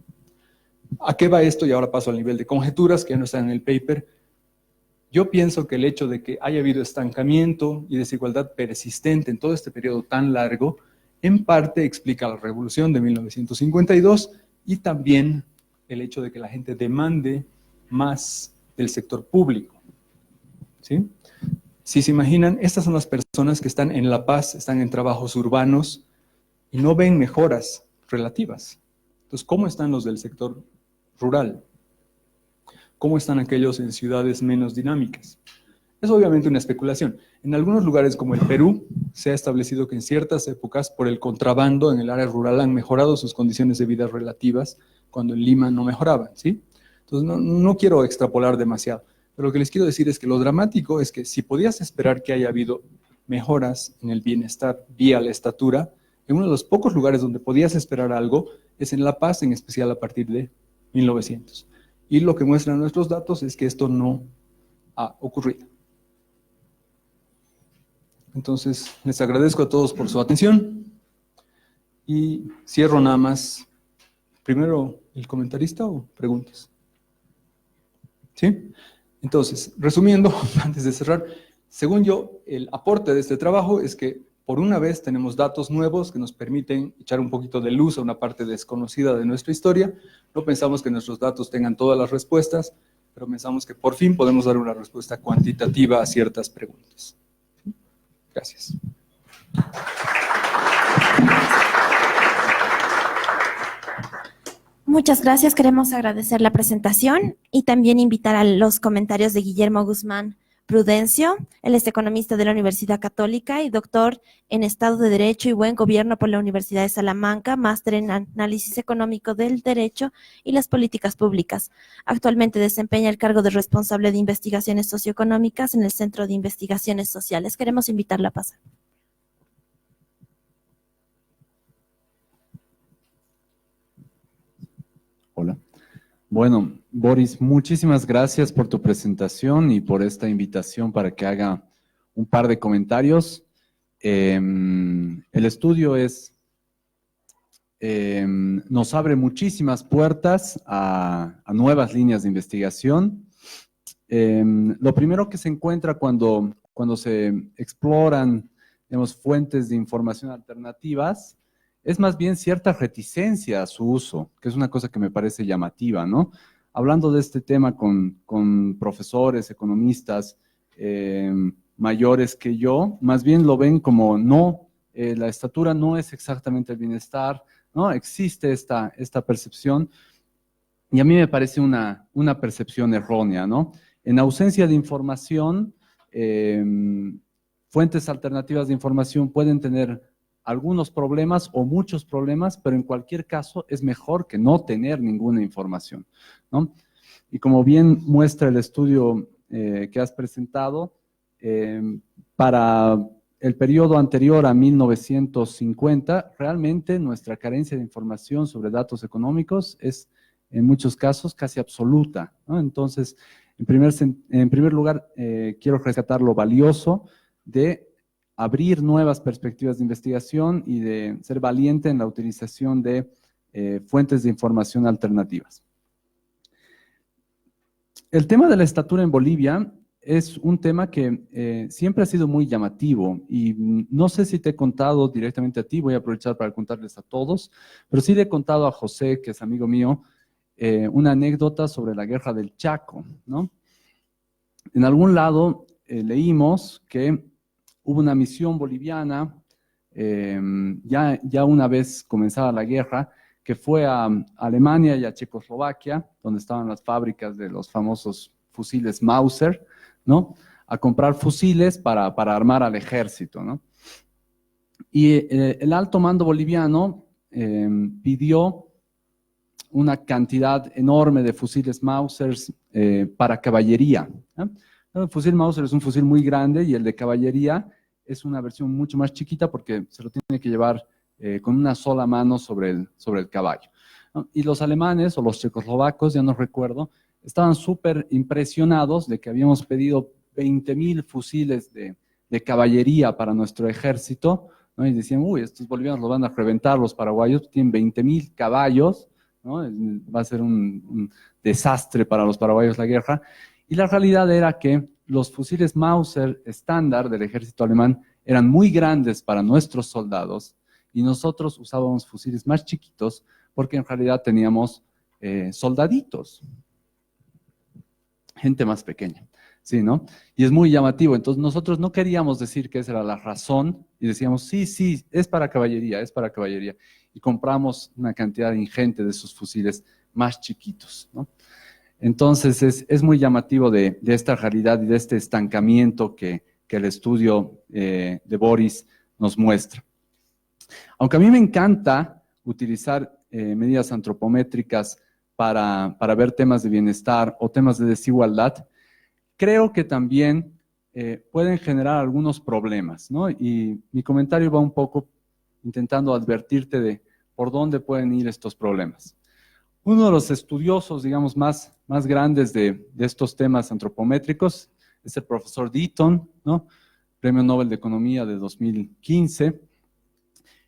[SPEAKER 2] ¿A qué va esto? Y ahora paso al nivel de conjeturas, que ya no está en el paper. Yo pienso que el hecho de que haya habido estancamiento y desigualdad persistente en todo este periodo tan largo, en parte explica la revolución de 1952 y también el hecho de que la gente demande más del sector público, ¿sí? Si se imaginan, estas son las personas que están en La Paz, están en trabajos urbanos y no ven mejoras relativas. Entonces, ¿cómo están los del sector rural? ¿Cómo están aquellos en ciudades menos dinámicas? Es obviamente una especulación. En algunos lugares como el Perú, se ha establecido que en ciertas épocas, por el contrabando en el área rural, han mejorado sus condiciones de vida relativas, cuando en Lima no mejoraban, ¿sí? Entonces, no quiero extrapolar demasiado. Pero lo que les quiero decir es que lo dramático es que si podías esperar que haya habido mejoras en el bienestar vía la estatura, en uno de los pocos lugares donde podías esperar algo es en La Paz, en especial a partir de 1900. Y lo que muestran nuestros datos es que esto no ha ocurrido. Entonces, les agradezco a todos por su atención y cierro nada más. Primero, ¿el comentarista o preguntas? ¿Sí? Entonces, resumiendo, antes de cerrar, según yo, el aporte de este trabajo es que por una vez tenemos datos nuevos que nos permiten echar un poquito de luz a una parte desconocida de nuestra historia. No pensamos que nuestros datos tengan todas las respuestas, pero pensamos que por fin podemos dar una respuesta cuantitativa a ciertas preguntas. Gracias.
[SPEAKER 1] Muchas gracias. Queremos agradecer la presentación y también invitar a los comentarios de Guillermo Guzmán Prudencio. Él es economista de la Universidad Católica y doctor en Estado de Derecho y Buen Gobierno por la Universidad de Salamanca, máster en Análisis Económico del Derecho y las Políticas Públicas. Actualmente desempeña el cargo de responsable de investigaciones socioeconómicas en el Centro de Investigaciones Sociales. Queremos invitarla a pasar.
[SPEAKER 3] Hola. Bueno, Boris, muchísimas gracias por tu presentación y por esta invitación para que haga un par de comentarios. El estudio nos abre muchísimas puertas a nuevas líneas de investigación. Lo primero que se encuentra cuando se exploran, digamos, fuentes de información alternativas es más bien cierta reticencia a su uso, que es una cosa que me parece llamativa, ¿no? Hablando de este tema con profesores, economistas, mayores que yo, más bien lo ven como no, la estatura no es exactamente el bienestar, ¿no? Existe esta percepción y a mí me parece una percepción errónea, ¿no? En ausencia de información, fuentes alternativas de información pueden tener algunos problemas o muchos problemas, pero en cualquier caso es mejor que no tener ninguna información, ¿no? Y como bien muestra el estudio que has presentado, para el periodo anterior a 1950, realmente nuestra carencia de información sobre datos económicos es en muchos casos casi absoluta, ¿no? Entonces, en primer lugar, quiero rescatar lo valioso de abrir nuevas perspectivas de investigación y de ser valiente en la utilización de fuentes de información alternativas. El tema de la estatura en Bolivia es un tema que siempre ha sido muy llamativo y no sé si te he contado directamente a ti, voy a aprovechar para contarles a todos, pero sí le he contado a José, que es amigo mío, una anécdota sobre la guerra del Chaco, ¿no? En algún lado leímos que hubo una misión boliviana, ya una vez comenzada la guerra, que fue a Alemania y a Checoslovaquia, donde estaban las fábricas de los famosos fusiles Mauser, ¿no? A comprar fusiles para armar al ejército, ¿no? Y el alto mando boliviano pidió una cantidad enorme de fusiles Mauser para caballería, ¿no? El fusil Mauser es un fusil muy grande y el de caballería es una versión mucho más chiquita porque se lo tiene que llevar con una sola mano sobre el caballo, ¿no? Y los alemanes o los checoslovacos, ya no recuerdo, estaban súper impresionados de que habíamos pedido 20,000 fusiles de caballería para nuestro ejército, ¿no? Y decían, uy, estos bolivianos los van a reventar, los paraguayos tienen 20,000 caballos, ¿no? Va a ser un desastre para los paraguayos la guerra. Y la realidad era que los fusiles Mauser estándar del ejército alemán eran muy grandes para nuestros soldados y nosotros usábamos fusiles más chiquitos porque en realidad teníamos soldaditos, gente más pequeña, ¿sí, no? Y es muy llamativo. Entonces nosotros no queríamos decir que esa era la razón y decíamos, sí, es para caballería, es para caballería. Y compramos una cantidad ingente de esos fusiles más chiquitos, ¿no? Entonces es muy llamativo de esta realidad y de este estancamiento que el estudio de Boris nos muestra. Aunque a mí me encanta utilizar medidas antropométricas para ver temas de bienestar o temas de desigualdad, creo que también pueden generar algunos problemas, ¿no? Y mi comentario va un poco intentando advertirte de por dónde pueden ir estos problemas. Uno de los estudiosos, digamos, más grandes de estos temas antropométricos es el profesor Deaton, ¿no? Premio Nobel de Economía de 2015.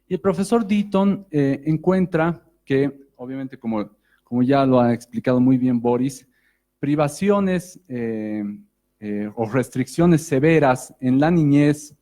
[SPEAKER 3] Y el profesor Deaton encuentra que, obviamente, como ya lo ha explicado muy bien Boris, privaciones o restricciones severas en la niñez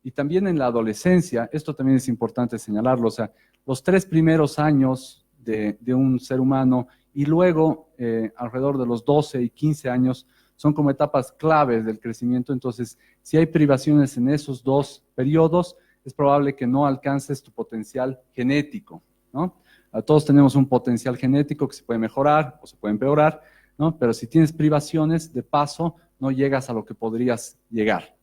[SPEAKER 3] y también en la adolescencia, esto también es importante señalarlo, o sea, los 3 primeros años de un ser humano y luego alrededor de los 12 y 15 años son como etapas claves del crecimiento. Entonces, si hay privaciones en esos 2 periodos, es probable que no alcances tu potencial genético, ¿no? Todos tenemos un potencial genético que se puede mejorar o se puede empeorar, ¿no? Pero si tienes privaciones, de paso, no llegas a lo que podrías llegar.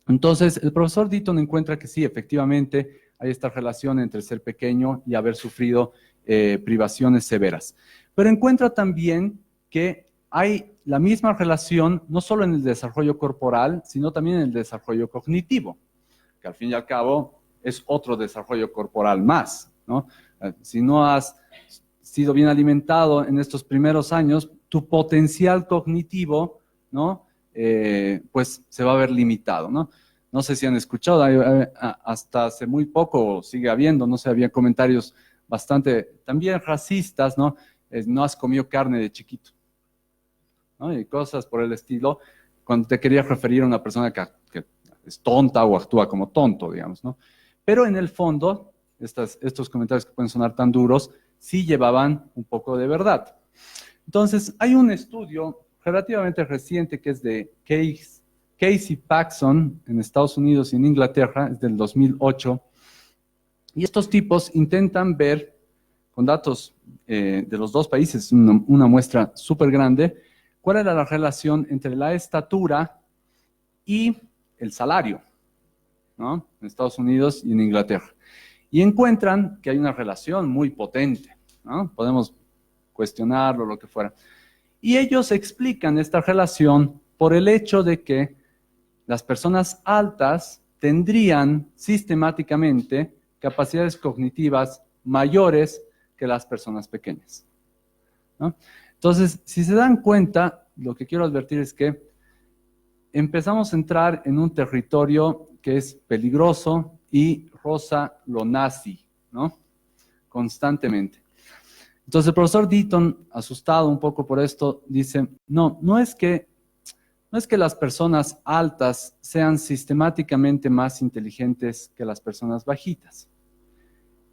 [SPEAKER 3] Entonces, el profesor Deaton encuentra que sí, efectivamente, hay esta relación entre ser pequeño y haber sufrido privaciones severas. Pero encuentra también que hay la misma relación no solo en el desarrollo corporal, sino también en el desarrollo cognitivo, que al fin y al cabo es otro desarrollo corporal más, ¿no? Si no has sido bien alimentado en estos primeros años, tu potencial cognitivo, ¿no? Pues se va a ver limitado, ¿no? No sé si han escuchado, hasta hace muy poco sigue habiendo, no sé, había comentarios bastante también racistas, ¿no? No has comido carne de chiquito, ¿no? Y cosas por el estilo, cuando te querías referir a una persona que es tonta o actúa como tonto, digamos, ¿no? Pero en el fondo, estos comentarios que pueden sonar tan duros, sí llevaban un poco de verdad. Entonces, hay un estudio relativamente reciente que es de Case Casey Paxson en Estados Unidos y en Inglaterra, es del 2008. Y estos tipos intentan ver, con datos de los dos países, una muestra súper grande, cuál era la relación entre la estatura y el salario, ¿no? En Estados Unidos y en Inglaterra. Y encuentran que hay una relación muy potente, ¿no? Podemos cuestionarlo, lo que fuera. Y ellos explican esta relación por el hecho de que las personas altas tendrían sistemáticamente capacidades cognitivas mayores que las personas pequeñas, ¿no? Entonces, si se dan cuenta, lo que quiero advertir es que empezamos a entrar en un territorio que es peligroso y roza lo nazi, ¿no? Constantemente. Entonces el profesor Deaton, asustado un poco por esto, dice, no es que las personas altas sean sistemáticamente más inteligentes que las personas bajitas,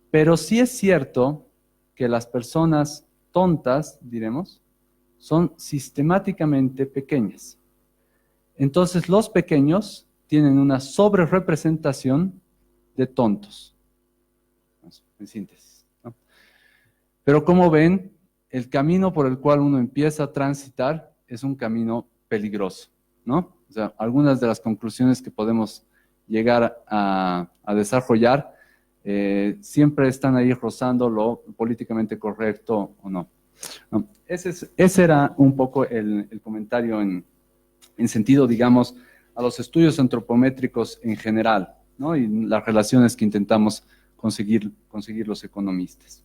[SPEAKER 3] pero sí es cierto que las personas tontas, diremos, son sistemáticamente pequeñas. Entonces los pequeños tienen una sobrerepresentación de tontos, en síntesis, ¿no? Pero como ven, el camino por el cual uno empieza a transitar es un camino peligroso, ¿no? O sea, algunas de las conclusiones que podemos llegar a desarrollar siempre están ahí rozando lo políticamente correcto o no. ¿No? Ese era un poco el comentario en sentido, digamos, a los estudios antropométricos en general, ¿no? Y las relaciones que intentamos conseguir los economistas.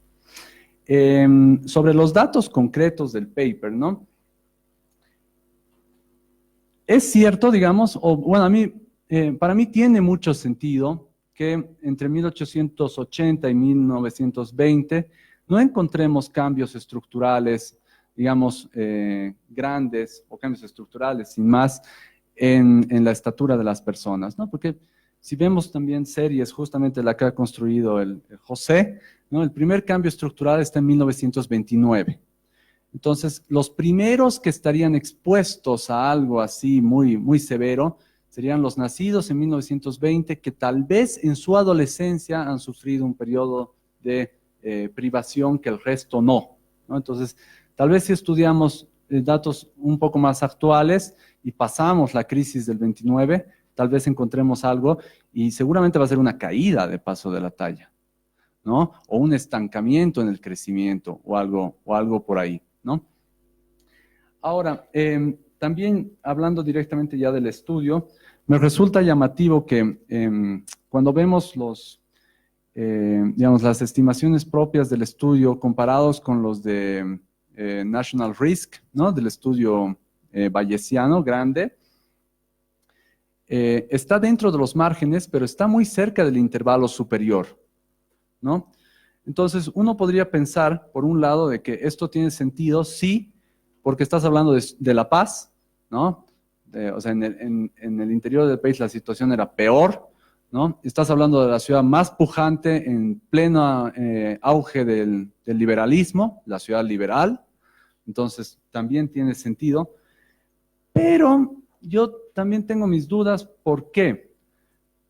[SPEAKER 3] Sobre los datos concretos del paper, ¿no? Es cierto, digamos, o bueno, para mí tiene mucho sentido que entre 1880 y 1920 no encontremos cambios estructurales, digamos, grandes o cambios estructurales sin más en la estatura de las personas, ¿no? Porque si vemos también series, justamente la que ha construido el José, ¿no? El primer cambio estructural está en 1929. Entonces, los primeros que estarían expuestos a algo así muy, muy severo serían los nacidos en 1920, que tal vez en su adolescencia han sufrido un periodo de privación que el resto no, ¿no? Entonces, tal vez si estudiamos datos un poco más actuales y pasamos la crisis del 29, tal vez encontremos algo y seguramente va a ser una caída de paso de la talla, ¿no? O un estancamiento en el crecimiento o algo por ahí, ¿no? Ahora, también hablando directamente ya del estudio, me resulta llamativo que cuando vemos digamos, las estimaciones propias del estudio comparados con los de National Risk, ¿no? Del estudio bayesiano grande, está dentro de los márgenes, pero está muy cerca del intervalo superior, ¿no? Entonces, uno podría pensar, por un lado, de que esto tiene sentido, sí, porque estás hablando de La Paz, ¿no? O sea, en el interior del país la situación era peor, ¿no? Estás hablando de la ciudad más pujante en pleno auge del liberalismo, la ciudad liberal, entonces también tiene sentido, pero yo también tengo mis dudas. ¿Por qué?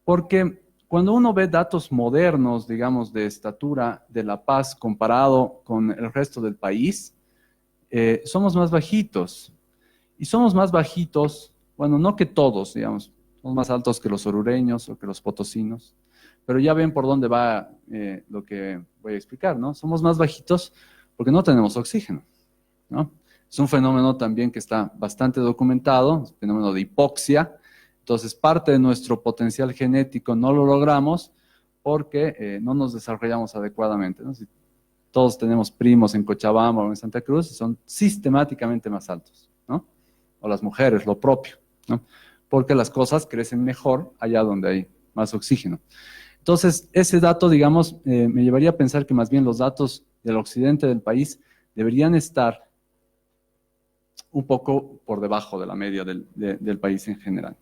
[SPEAKER 3] Porque cuando uno ve datos modernos, digamos, de estatura de La Paz comparado con el resto del país, somos más bajitos. Y somos más bajitos, bueno, no que todos, digamos, somos más altos que los orureños o que los potosinos, pero ya ven por dónde va lo que voy a explicar, ¿no? Somos más bajitos porque no tenemos oxígeno, ¿no? Es un fenómeno también que está bastante documentado, es un fenómeno de hipoxia. Entonces, parte de nuestro potencial genético no lo logramos porque no nos desarrollamos adecuadamente, ¿no? Si todos tenemos primos en Cochabamba o en Santa Cruz, son sistemáticamente más altos, ¿no? O las mujeres, lo propio, ¿no? Porque las cosas crecen mejor allá donde hay más oxígeno. Entonces, ese dato, digamos, me llevaría a pensar que más bien los datos del occidente del país deberían estar un poco por debajo de la media del país en general.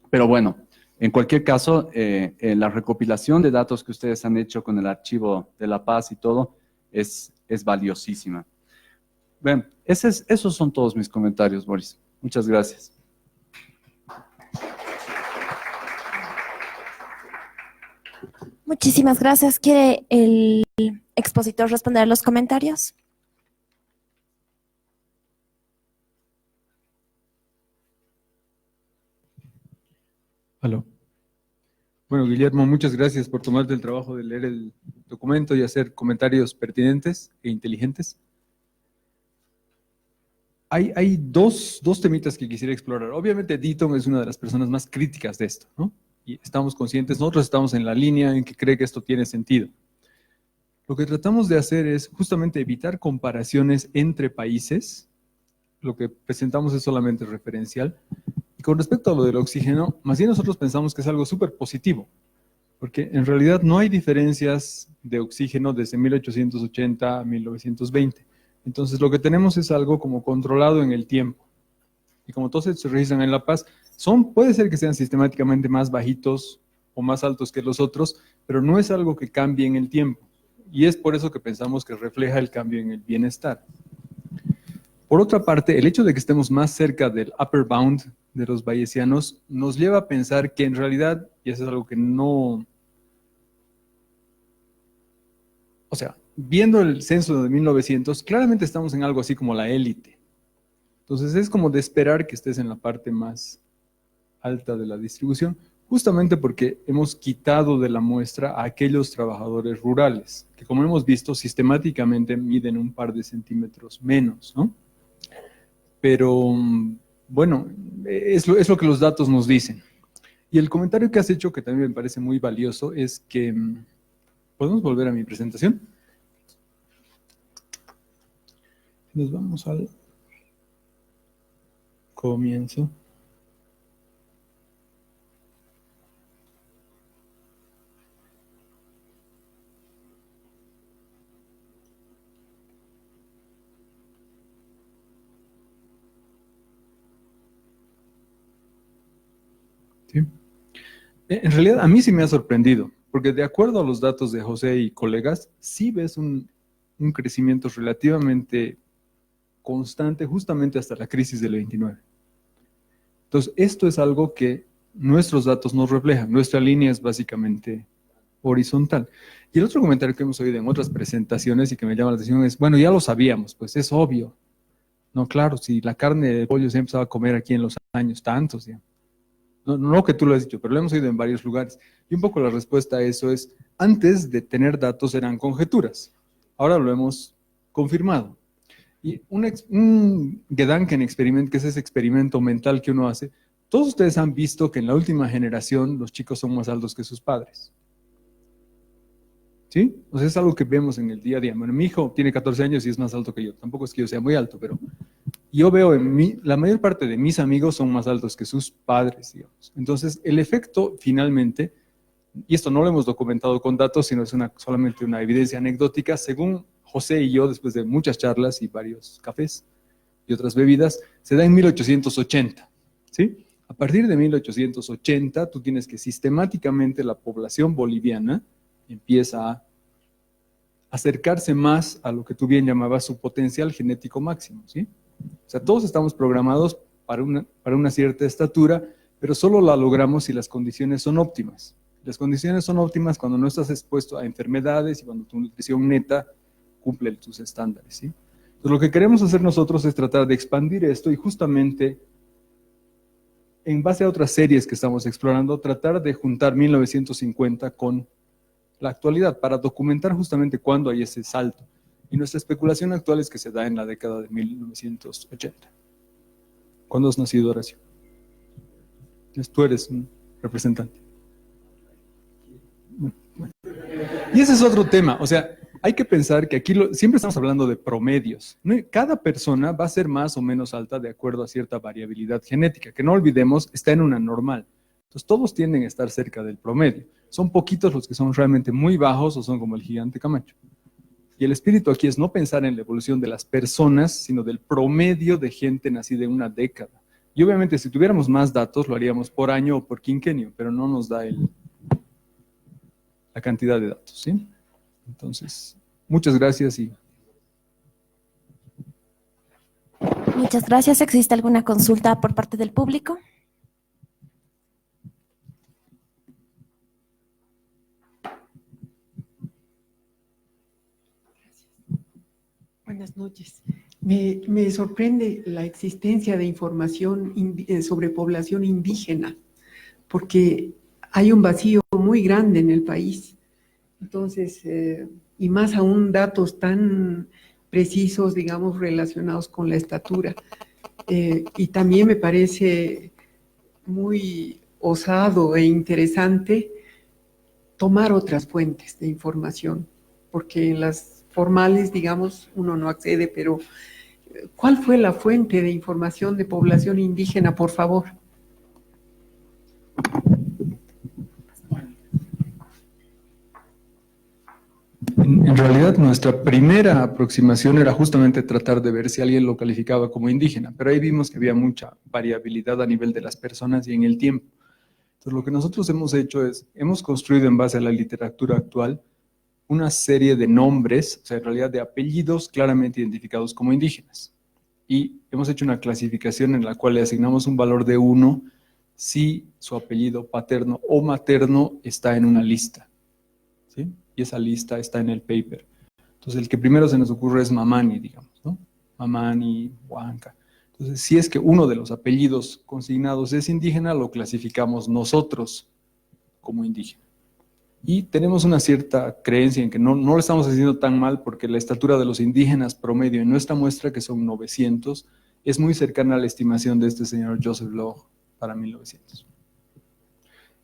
[SPEAKER 3] Pero bueno, en cualquier caso, la recopilación de datos que ustedes han hecho con el archivo de La Paz y todo es valiosísima. Bien, esos son todos mis comentarios, Boris. Muchas gracias.
[SPEAKER 1] Muchísimas gracias. ¿Quiere el expositor responder a los comentarios?
[SPEAKER 2] Aló. Bueno, Guillermo, muchas gracias por tomarte el trabajo de leer el documento y hacer comentarios pertinentes e inteligentes. Hay dos temitas que quisiera explorar. Obviamente, Deaton es una de las personas más críticas de esto, ¿no? Y estamos conscientes, nosotros estamos en la línea en que cree que esto tiene sentido. Lo que tratamos de hacer es justamente evitar comparaciones entre países. Lo que presentamos es solamente referencial. Y con respecto a lo del oxígeno, más bien nosotros pensamos que es algo súper positivo, porque en realidad no hay diferencias de oxígeno desde 1880 a 1920. Entonces lo que tenemos es algo como controlado en el tiempo. Y como todos se registran en La Paz, puede ser que sean sistemáticamente más bajitos o más altos que los otros, pero no es algo que cambie en el tiempo. Y es por eso que pensamos que refleja el cambio en el bienestar. Por otra parte, el hecho de que estemos más cerca del upper bound de los bayesianos nos lleva a pensar que en realidad, y eso es algo que no... O sea, viendo el censo de 1900, claramente estamos en algo así como la élite. Entonces es como de esperar que estés en la parte más alta de la distribución, justamente porque hemos quitado de la muestra a aquellos trabajadores rurales, que como hemos visto, sistemáticamente miden un par de centímetros menos, ¿no? Pero, bueno, es lo que los datos nos dicen. Y el comentario que has hecho, que también me parece muy valioso, es que... ¿Podemos volver a mi presentación? Nos vamos al comienzo. ¿Sí? En realidad, a mí sí me ha sorprendido, porque de acuerdo a los datos de José y colegas, sí ves un crecimiento relativamente constante justamente hasta la crisis del 29. Entonces, esto es algo que nuestros datos nos reflejan. Nuestra línea es básicamente horizontal. Y el otro comentario que hemos oído en otras presentaciones y que me llama la atención es, bueno, ya lo sabíamos, pues es obvio. No, claro, si la carne de pollo se empezaba a comer aquí en los años tantos, ya. No que tú lo has dicho, pero lo hemos oído en varios lugares. Y un poco la respuesta a eso es, antes de tener datos eran conjeturas. Ahora lo hemos confirmado. Y un Gedanken experiment, que es ese experimento mental que uno hace, todos ustedes han visto que en la última generación los chicos son más altos que sus padres. ¿Sí? O sea, es algo que vemos en el día a día. Bueno, mi hijo tiene 14 años y es más alto que yo. Tampoco es que yo sea muy alto, pero yo veo la mayor parte de mis amigos son más altos que sus padres, digamos. Entonces, el efecto finalmente, y esto no lo hemos documentado con datos, sino es solamente una evidencia anecdótica, según José y yo, después de muchas charlas y varios cafés y otras bebidas, se da en 1880, ¿sí? A partir de 1880, tú tienes que sistemáticamente la población boliviana empieza a acercarse más a lo que tú bien llamabas su potencial genético máximo, ¿sí? O sea, todos estamos programados para una cierta estatura, pero solo la logramos si las condiciones son óptimas. Las condiciones son óptimas cuando no estás expuesto a enfermedades y cuando tu nutrición neta cumple tus estándares, ¿sí? Entonces, lo que queremos hacer nosotros es tratar de expandir esto y justamente, en base a otras series que estamos explorando, tratar de juntar 1950 con la actualidad para documentar justamente cuándo hay ese salto. Y nuestra especulación actual es que se da en la década de 1980. ¿Cuándo has nacido, Horacio? Entonces, tú eres un representante. Bueno. Y ese es otro tema. O sea, hay que pensar que aquí siempre estamos hablando de promedios. Cada persona va a ser más o menos alta de acuerdo a cierta variabilidad genética, que no olvidemos, está en una normal. Entonces, todos tienden a estar cerca del promedio. Son poquitos los que son realmente muy bajos o son como el gigante Camacho. Y el espíritu aquí es no pensar en la evolución de las personas, sino del promedio de gente nacida en una década. Y obviamente si tuviéramos más datos lo haríamos por año o por quinquenio, pero no nos da la cantidad de datos, ¿sí? Entonces, muchas gracias y...
[SPEAKER 1] Muchas gracias. ¿Existe alguna consulta por parte del público?
[SPEAKER 4] Buenas noches. Me sorprende la existencia de información sobre población indígena, porque hay un vacío muy grande en el país. Entonces, y más aún datos tan precisos, digamos, relacionados con la estatura. Y también me parece muy osado e interesante tomar otras fuentes de información, porque en las formales, digamos, uno no accede, pero ¿cuál fue la fuente de información de población indígena, por favor?
[SPEAKER 2] En realidad, nuestra primera aproximación era justamente tratar de ver si alguien lo calificaba como indígena, pero ahí vimos que había mucha variabilidad a nivel de las personas y en el tiempo. Entonces, lo que nosotros hemos hecho es, hemos construido en base a la literatura actual una serie de nombres, o sea, en realidad de apellidos claramente identificados como indígenas. Y hemos hecho una clasificación en la cual le asignamos un valor de 1 si su apellido paterno o materno está en una lista, ¿sí? Y esa lista está en el paper. Entonces, el que primero se nos ocurre es Mamani, digamos, ¿no? Mamani, Huanca. Entonces, si es que uno de los apellidos consignados es indígena, lo clasificamos nosotros como indígena. Y tenemos una cierta creencia en que no lo estamos haciendo tan mal porque la estatura de los indígenas promedio en nuestra muestra, que son 900, es muy cercana a la estimación de este señor Joseph Loh para 1900.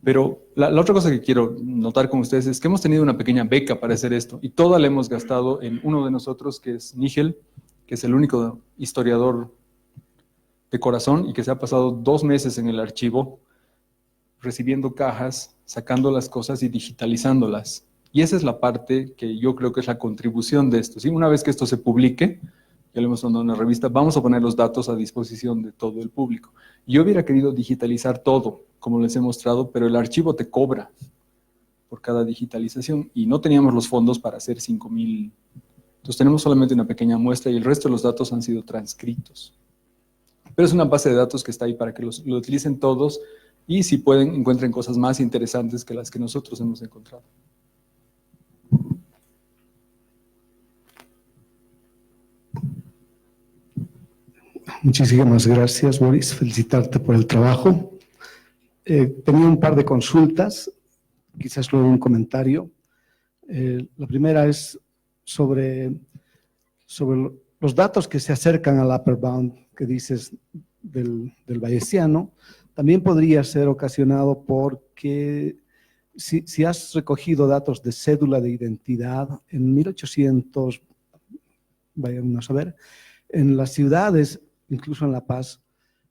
[SPEAKER 2] Pero la otra cosa que quiero notar con ustedes es que hemos tenido una pequeña beca para hacer esto y toda la hemos gastado en uno de nosotros, que es Nigel, que es el único historiador de corazón y que se ha pasado 2 meses en el archivo recibiendo cajas, sacando las cosas y digitalizándolas. Y esa es la parte que yo creo que es la contribución de esto, ¿sí? Una vez que esto se publique, ya lo hemos mandado en una revista, vamos a poner los datos a disposición de todo el público. Yo hubiera querido digitalizar todo, como les he mostrado, pero el archivo te cobra por cada digitalización y no teníamos los fondos para hacer 5,000. Entonces tenemos solamente una pequeña muestra y el resto de los datos han sido transcritos. Pero es una base de datos que está ahí para que lo utilicen todos y si pueden, encuentren cosas más interesantes que las que nosotros hemos encontrado.
[SPEAKER 5] Muchísimas gracias, Boris. Felicitarte por el trabajo. Tenía un par de consultas, quizás luego un comentario. La primera es sobre los datos que se acercan al upper bound que dices del bayesiano. También podría ser ocasionado porque si has recogido datos de cédula de identidad en 1800, vayan a saber, en las ciudades, incluso en La Paz,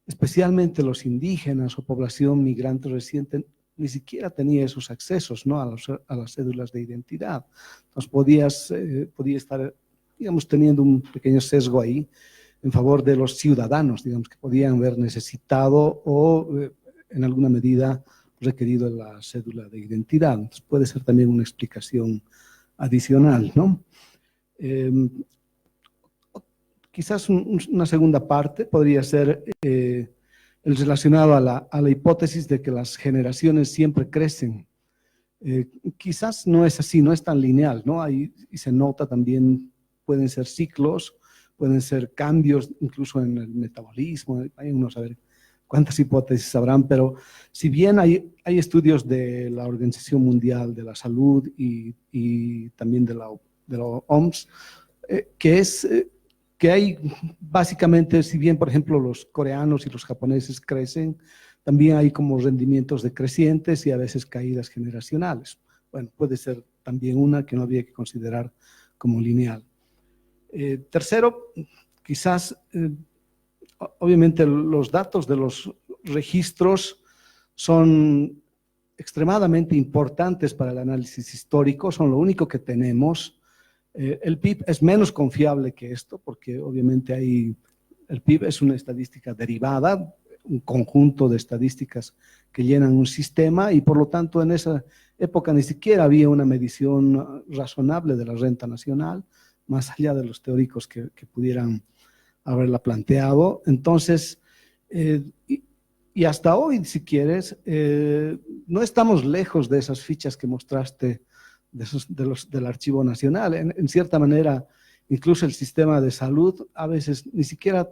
[SPEAKER 5] especialmente los indígenas o población migrante reciente, ni siquiera tenía esos accesos, ¿no?, a las cédulas de identidad. Entonces podía estar, digamos, teniendo un pequeño sesgo ahí en favor de los ciudadanos, digamos, que podían haber necesitado o en alguna medida requerido la cédula de identidad. Entonces puede ser también una explicación adicional, ¿no? Quizás una segunda parte podría ser el relacionado a la hipótesis de que las generaciones siempre crecen. Quizás no es así, no es tan lineal, ¿no? Ahí y se nota también, pueden ser ciclos, pueden ser cambios incluso en el metabolismo, hay uno a saber cuántas hipótesis habrán, pero si bien hay estudios de la Organización Mundial de la Salud y también de la OMS, que hay básicamente, si bien por ejemplo los coreanos y los japoneses crecen, también hay como rendimientos decrecientes y a veces caídas generacionales. Bueno, puede ser también una que no habría que considerar como lineal. Tercero, quizás, obviamente los datos de los registros son extremadamente importantes para el análisis histórico, son lo único que tenemos. El PIB es menos confiable que esto, porque obviamente el PIB es una estadística derivada, un conjunto de estadísticas que llenan un sistema y por lo tanto en esa época ni siquiera había una medición razonable de la renta nacional, más allá de los teóricos que pudieran haberla planteado. Entonces, y hasta hoy, si quieres, no estamos lejos de esas fichas que mostraste del Archivo Nacional. En cierta manera, Incluso el sistema de salud a veces ni siquiera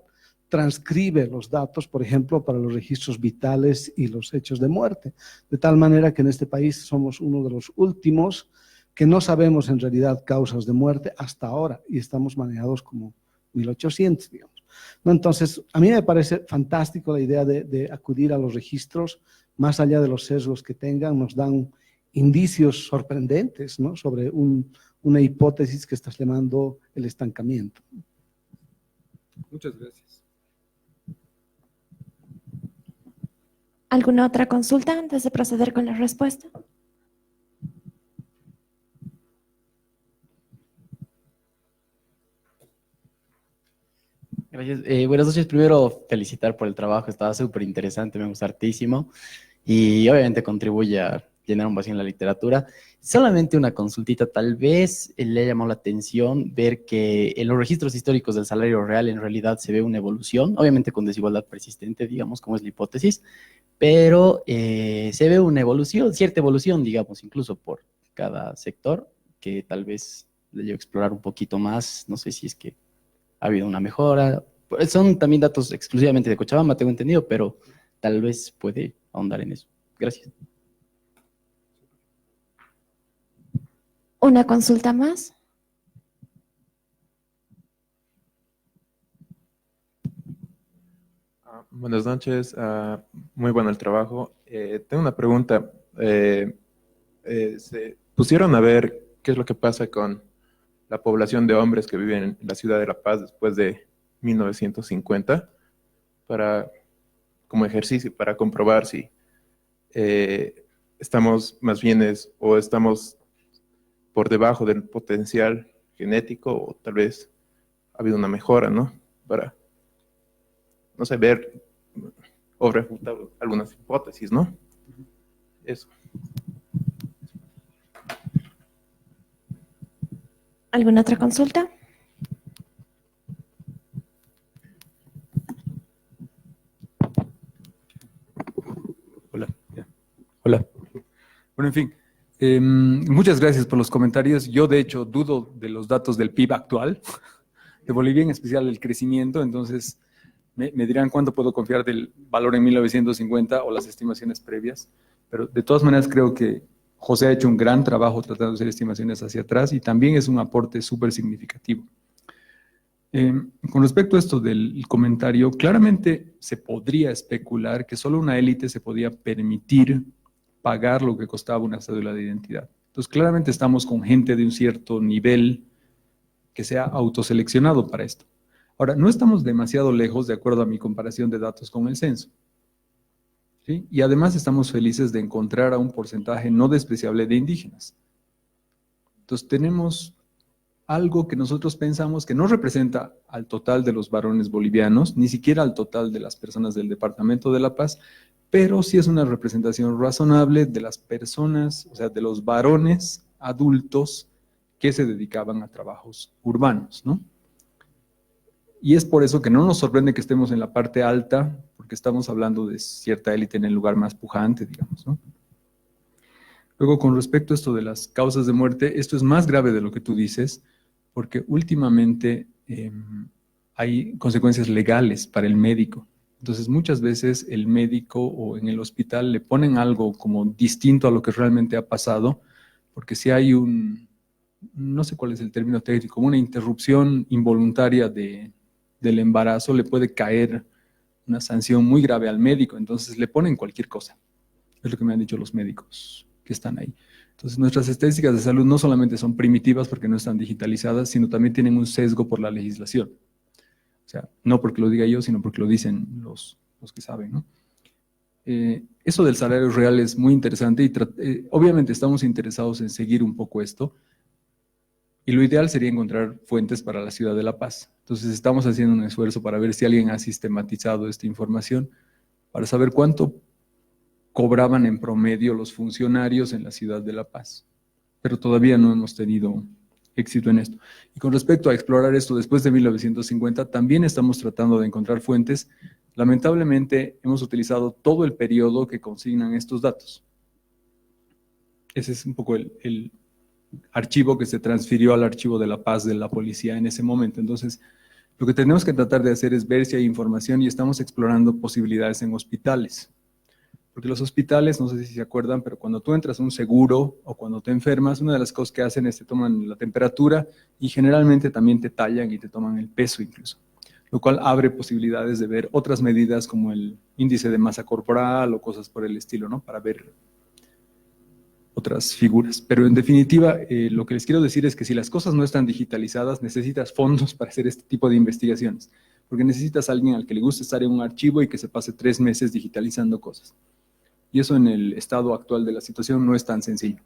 [SPEAKER 5] transcribe los datos, por ejemplo, para los registros vitales y los hechos de muerte. De tal manera que en este país somos uno de los últimos que no sabemos en realidad causas de muerte hasta ahora y estamos manejados como 1800, digamos. ¿No? Entonces, a mí me parece fantástico la idea de acudir a los registros, más allá de los sesgos que tengan, nos dan indicios sorprendentes, ¿no? Sobre una hipótesis que estás llamando el estancamiento.
[SPEAKER 2] Muchas gracias.
[SPEAKER 1] ¿Alguna otra consulta antes de proceder con la respuesta?
[SPEAKER 6] Gracias. Buenas noches. Primero, felicitar por el trabajo. Estaba súper interesante, me gustó hartísimo. Y obviamente contribuye a llenar un vacío en la literatura. Solamente una consultita. Tal vez le ha llamado la atención ver que en los registros históricos del salario real en realidad se ve una evolución, obviamente con desigualdad persistente, digamos, como es la hipótesis, pero se ve una evolución, cierta evolución, digamos, incluso por cada sector, que tal vez le llevo a explorar un poquito más. No sé si es que ha habido una mejora. Son también datos exclusivamente de Cochabamba, tengo entendido, pero tal vez puede ahondar en eso. Gracias.
[SPEAKER 1] ¿Una consulta más?
[SPEAKER 7] Buenas noches, muy bueno el trabajo. Tengo una pregunta. Se pusieron a ver qué es lo que pasa con la población de hombres que viven en la ciudad de La Paz después de 1950 como ejercicio para comprobar si estamos más bienes o estamos por debajo del potencial genético o tal vez ha habido una mejora, ¿no? Para, no sé, ver o refutar algunas hipótesis, ¿no? Eso.
[SPEAKER 1] ¿Alguna otra consulta?
[SPEAKER 2] Hola. Hola. Bueno, en fin, muchas gracias por los comentarios. Yo, de hecho, dudo de los datos del PIB actual, de Bolivia, en especial el crecimiento. Entonces, me dirán cuánto puedo confiar del valor en 1950 o las estimaciones previas. Pero, de todas maneras, creo que José ha hecho un gran trabajo tratando de hacer estimaciones hacia atrás y también es un aporte súper significativo. Con respecto a esto del comentario, claramente se podría especular que solo una élite se podía permitir pagar lo que costaba una cédula de identidad. Entonces, claramente estamos con gente de un cierto nivel que se ha autoseleccionado para esto. Ahora, no estamos demasiado lejos de acuerdo a mi comparación de datos con el censo. ¿Sí? Y además estamos felices de encontrar a un porcentaje no despreciable de indígenas. Entonces, tenemos algo que nosotros pensamos que no representa al total de los varones bolivianos, ni siquiera al total de las personas del Departamento de La Paz, pero sí es una representación razonable de las personas, o sea, de los varones adultos que se dedicaban a trabajos urbanos, ¿no? Y es por eso que no nos sorprende que estemos en la parte alta, porque estamos hablando de cierta élite en el lugar más pujante, digamos, ¿no? Luego, con respecto a esto de las causas de muerte, esto es más grave de lo que tú dices, porque últimamente hay consecuencias legales para el médico. Entonces, muchas veces el médico o en el hospital le ponen algo como distinto a lo que realmente ha pasado, porque si hay no sé cuál es el término técnico, como una interrupción involuntaria del embarazo, le puede caer una sanción muy grave al médico. Entonces, le ponen cualquier cosa. Es lo que me han dicho los médicos que están ahí. Entonces, nuestras estadísticas de salud no solamente son primitivas porque no están digitalizadas, sino también tienen un sesgo por la legislación. O sea, no porque lo diga yo, sino porque lo dicen los que saben, ¿no? Eso del salario real es muy interesante y obviamente estamos interesados en seguir un poco esto y lo ideal sería encontrar fuentes para la ciudad de La Paz. Entonces, estamos haciendo un esfuerzo para ver si alguien ha sistematizado esta información para saber cuánto cobraban en promedio los funcionarios en la ciudad de La Paz. Pero todavía no hemos tenido éxito en esto. Y con respecto a explorar esto después de 1950, también estamos tratando de encontrar fuentes. Lamentablemente, hemos utilizado todo el periodo que consignan estos datos. Ese es un poco el archivo que se transfirió al archivo de la paz de la policía en ese momento. Entonces, lo que tenemos que tratar de hacer es ver si hay información y estamos explorando posibilidades en hospitales. Porque los hospitales, no sé si se acuerdan, pero cuando tú entras a un seguro o cuando te enfermas, una de las cosas que hacen es te toman la temperatura y generalmente también te tallan y te toman el peso incluso, lo cual abre posibilidades de ver otras medidas como el índice de masa corporal o cosas por el estilo, ¿no? Para ver otras figuras. Pero en definitiva, lo que les quiero decir es que si las cosas no están digitalizadas, necesitas fondos para hacer este tipo de investigaciones, porque necesitas a alguien al que le guste estar en un archivo y que se pase 3 meses digitalizando cosas. Y eso en el estado actual de la situación no es tan sencillo.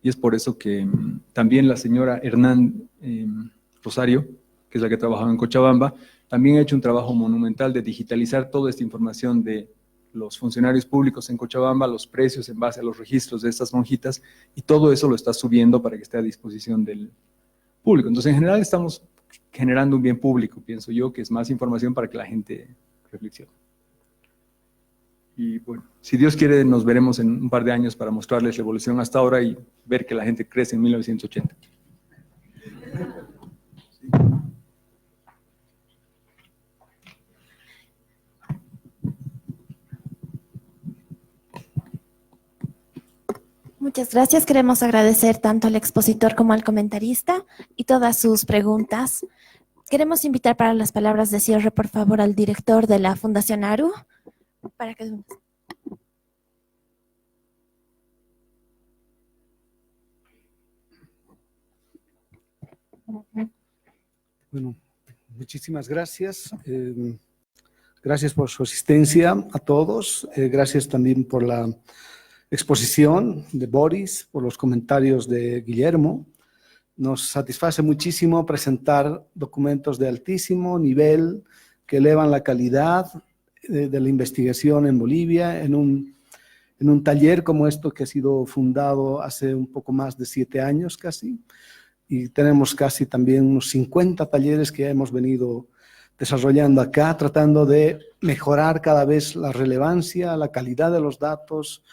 [SPEAKER 2] Y es por eso que también la señora Hernán Rosario, que es la que trabajaba en Cochabamba, también ha hecho un trabajo monumental de digitalizar toda esta información de los funcionarios públicos en Cochabamba, los precios en base a los registros de estas monjitas, y todo eso lo está subiendo para que esté a disposición del público. Entonces, en general estamos generando un bien público, pienso yo, que es más información para que la gente reflexione. Y bueno, si Dios quiere, nos veremos en un par de años para mostrarles la evolución hasta ahora y ver que la gente crece en 1980.
[SPEAKER 1] Muchas gracias. Queremos agradecer tanto al expositor como al comentarista y todas sus preguntas. Queremos invitar para las palabras de cierre, por favor, al director de la Fundación ARU, para que...
[SPEAKER 5] Bueno, muchísimas gracias. Gracias por su asistencia a todos. Gracias también por la exposición de Boris, por los comentarios de Guillermo. Nos satisface muchísimo presentar documentos de altísimo nivel que elevan la calidad de la investigación en Bolivia en un taller como esto que ha sido fundado hace un poco más de 7 años casi. Y tenemos casi también unos 50 talleres que hemos venido desarrollando acá, tratando de mejorar cada vez la relevancia, la calidad de los datos,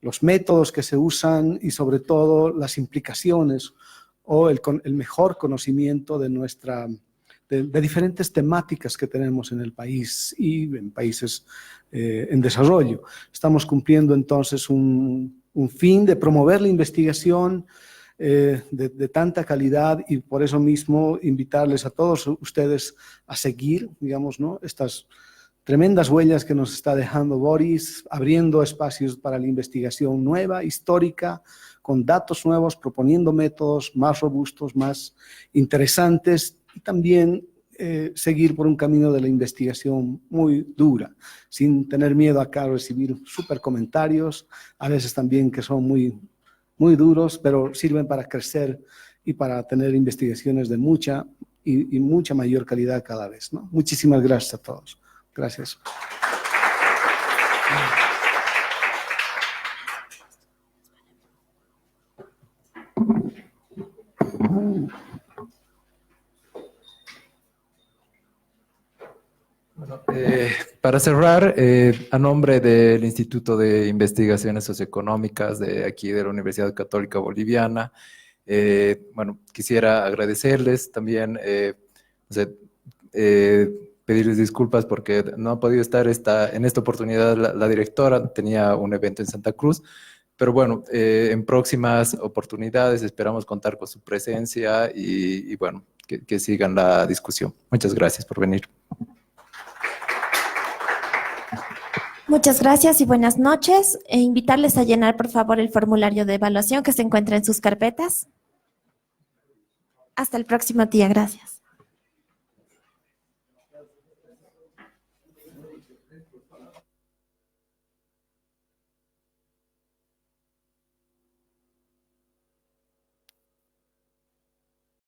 [SPEAKER 5] los métodos que se usan y sobre todo las implicaciones o el mejor conocimiento de diferentes temáticas que tenemos en el país y en países en desarrollo. Estamos cumpliendo entonces un fin de promover la investigación de tanta calidad y por eso mismo invitarles a todos ustedes a seguir, digamos, ¿no? Estas tremendas huellas que nos está dejando Boris, abriendo espacios para la investigación nueva, histórica, con datos nuevos, proponiendo métodos más robustos, más interesantes y también seguir por un camino de la investigación muy dura, sin tener miedo acá a recibir súper comentarios, a veces también que son muy duros, pero sirven para crecer y para tener investigaciones de mucha y mucha mayor calidad cada vez, ¿no? Muchísimas gracias a todos. Gracias.
[SPEAKER 8] Bueno, para cerrar, a nombre del Instituto de Investigaciones Socioeconómicas de aquí de la Universidad Católica Boliviana, bueno, quisiera agradecerles también, no sé, pedirles disculpas porque no ha podido estar en esta oportunidad la directora, tenía un evento en Santa Cruz, pero bueno, en próximas oportunidades esperamos contar con su presencia y bueno, que sigan la discusión. Muchas gracias por venir.
[SPEAKER 1] Muchas gracias y buenas noches. Invitarles a llenar, por favor, el formulario de evaluación que se encuentra en sus carpetas. Hasta el próximo día. Gracias.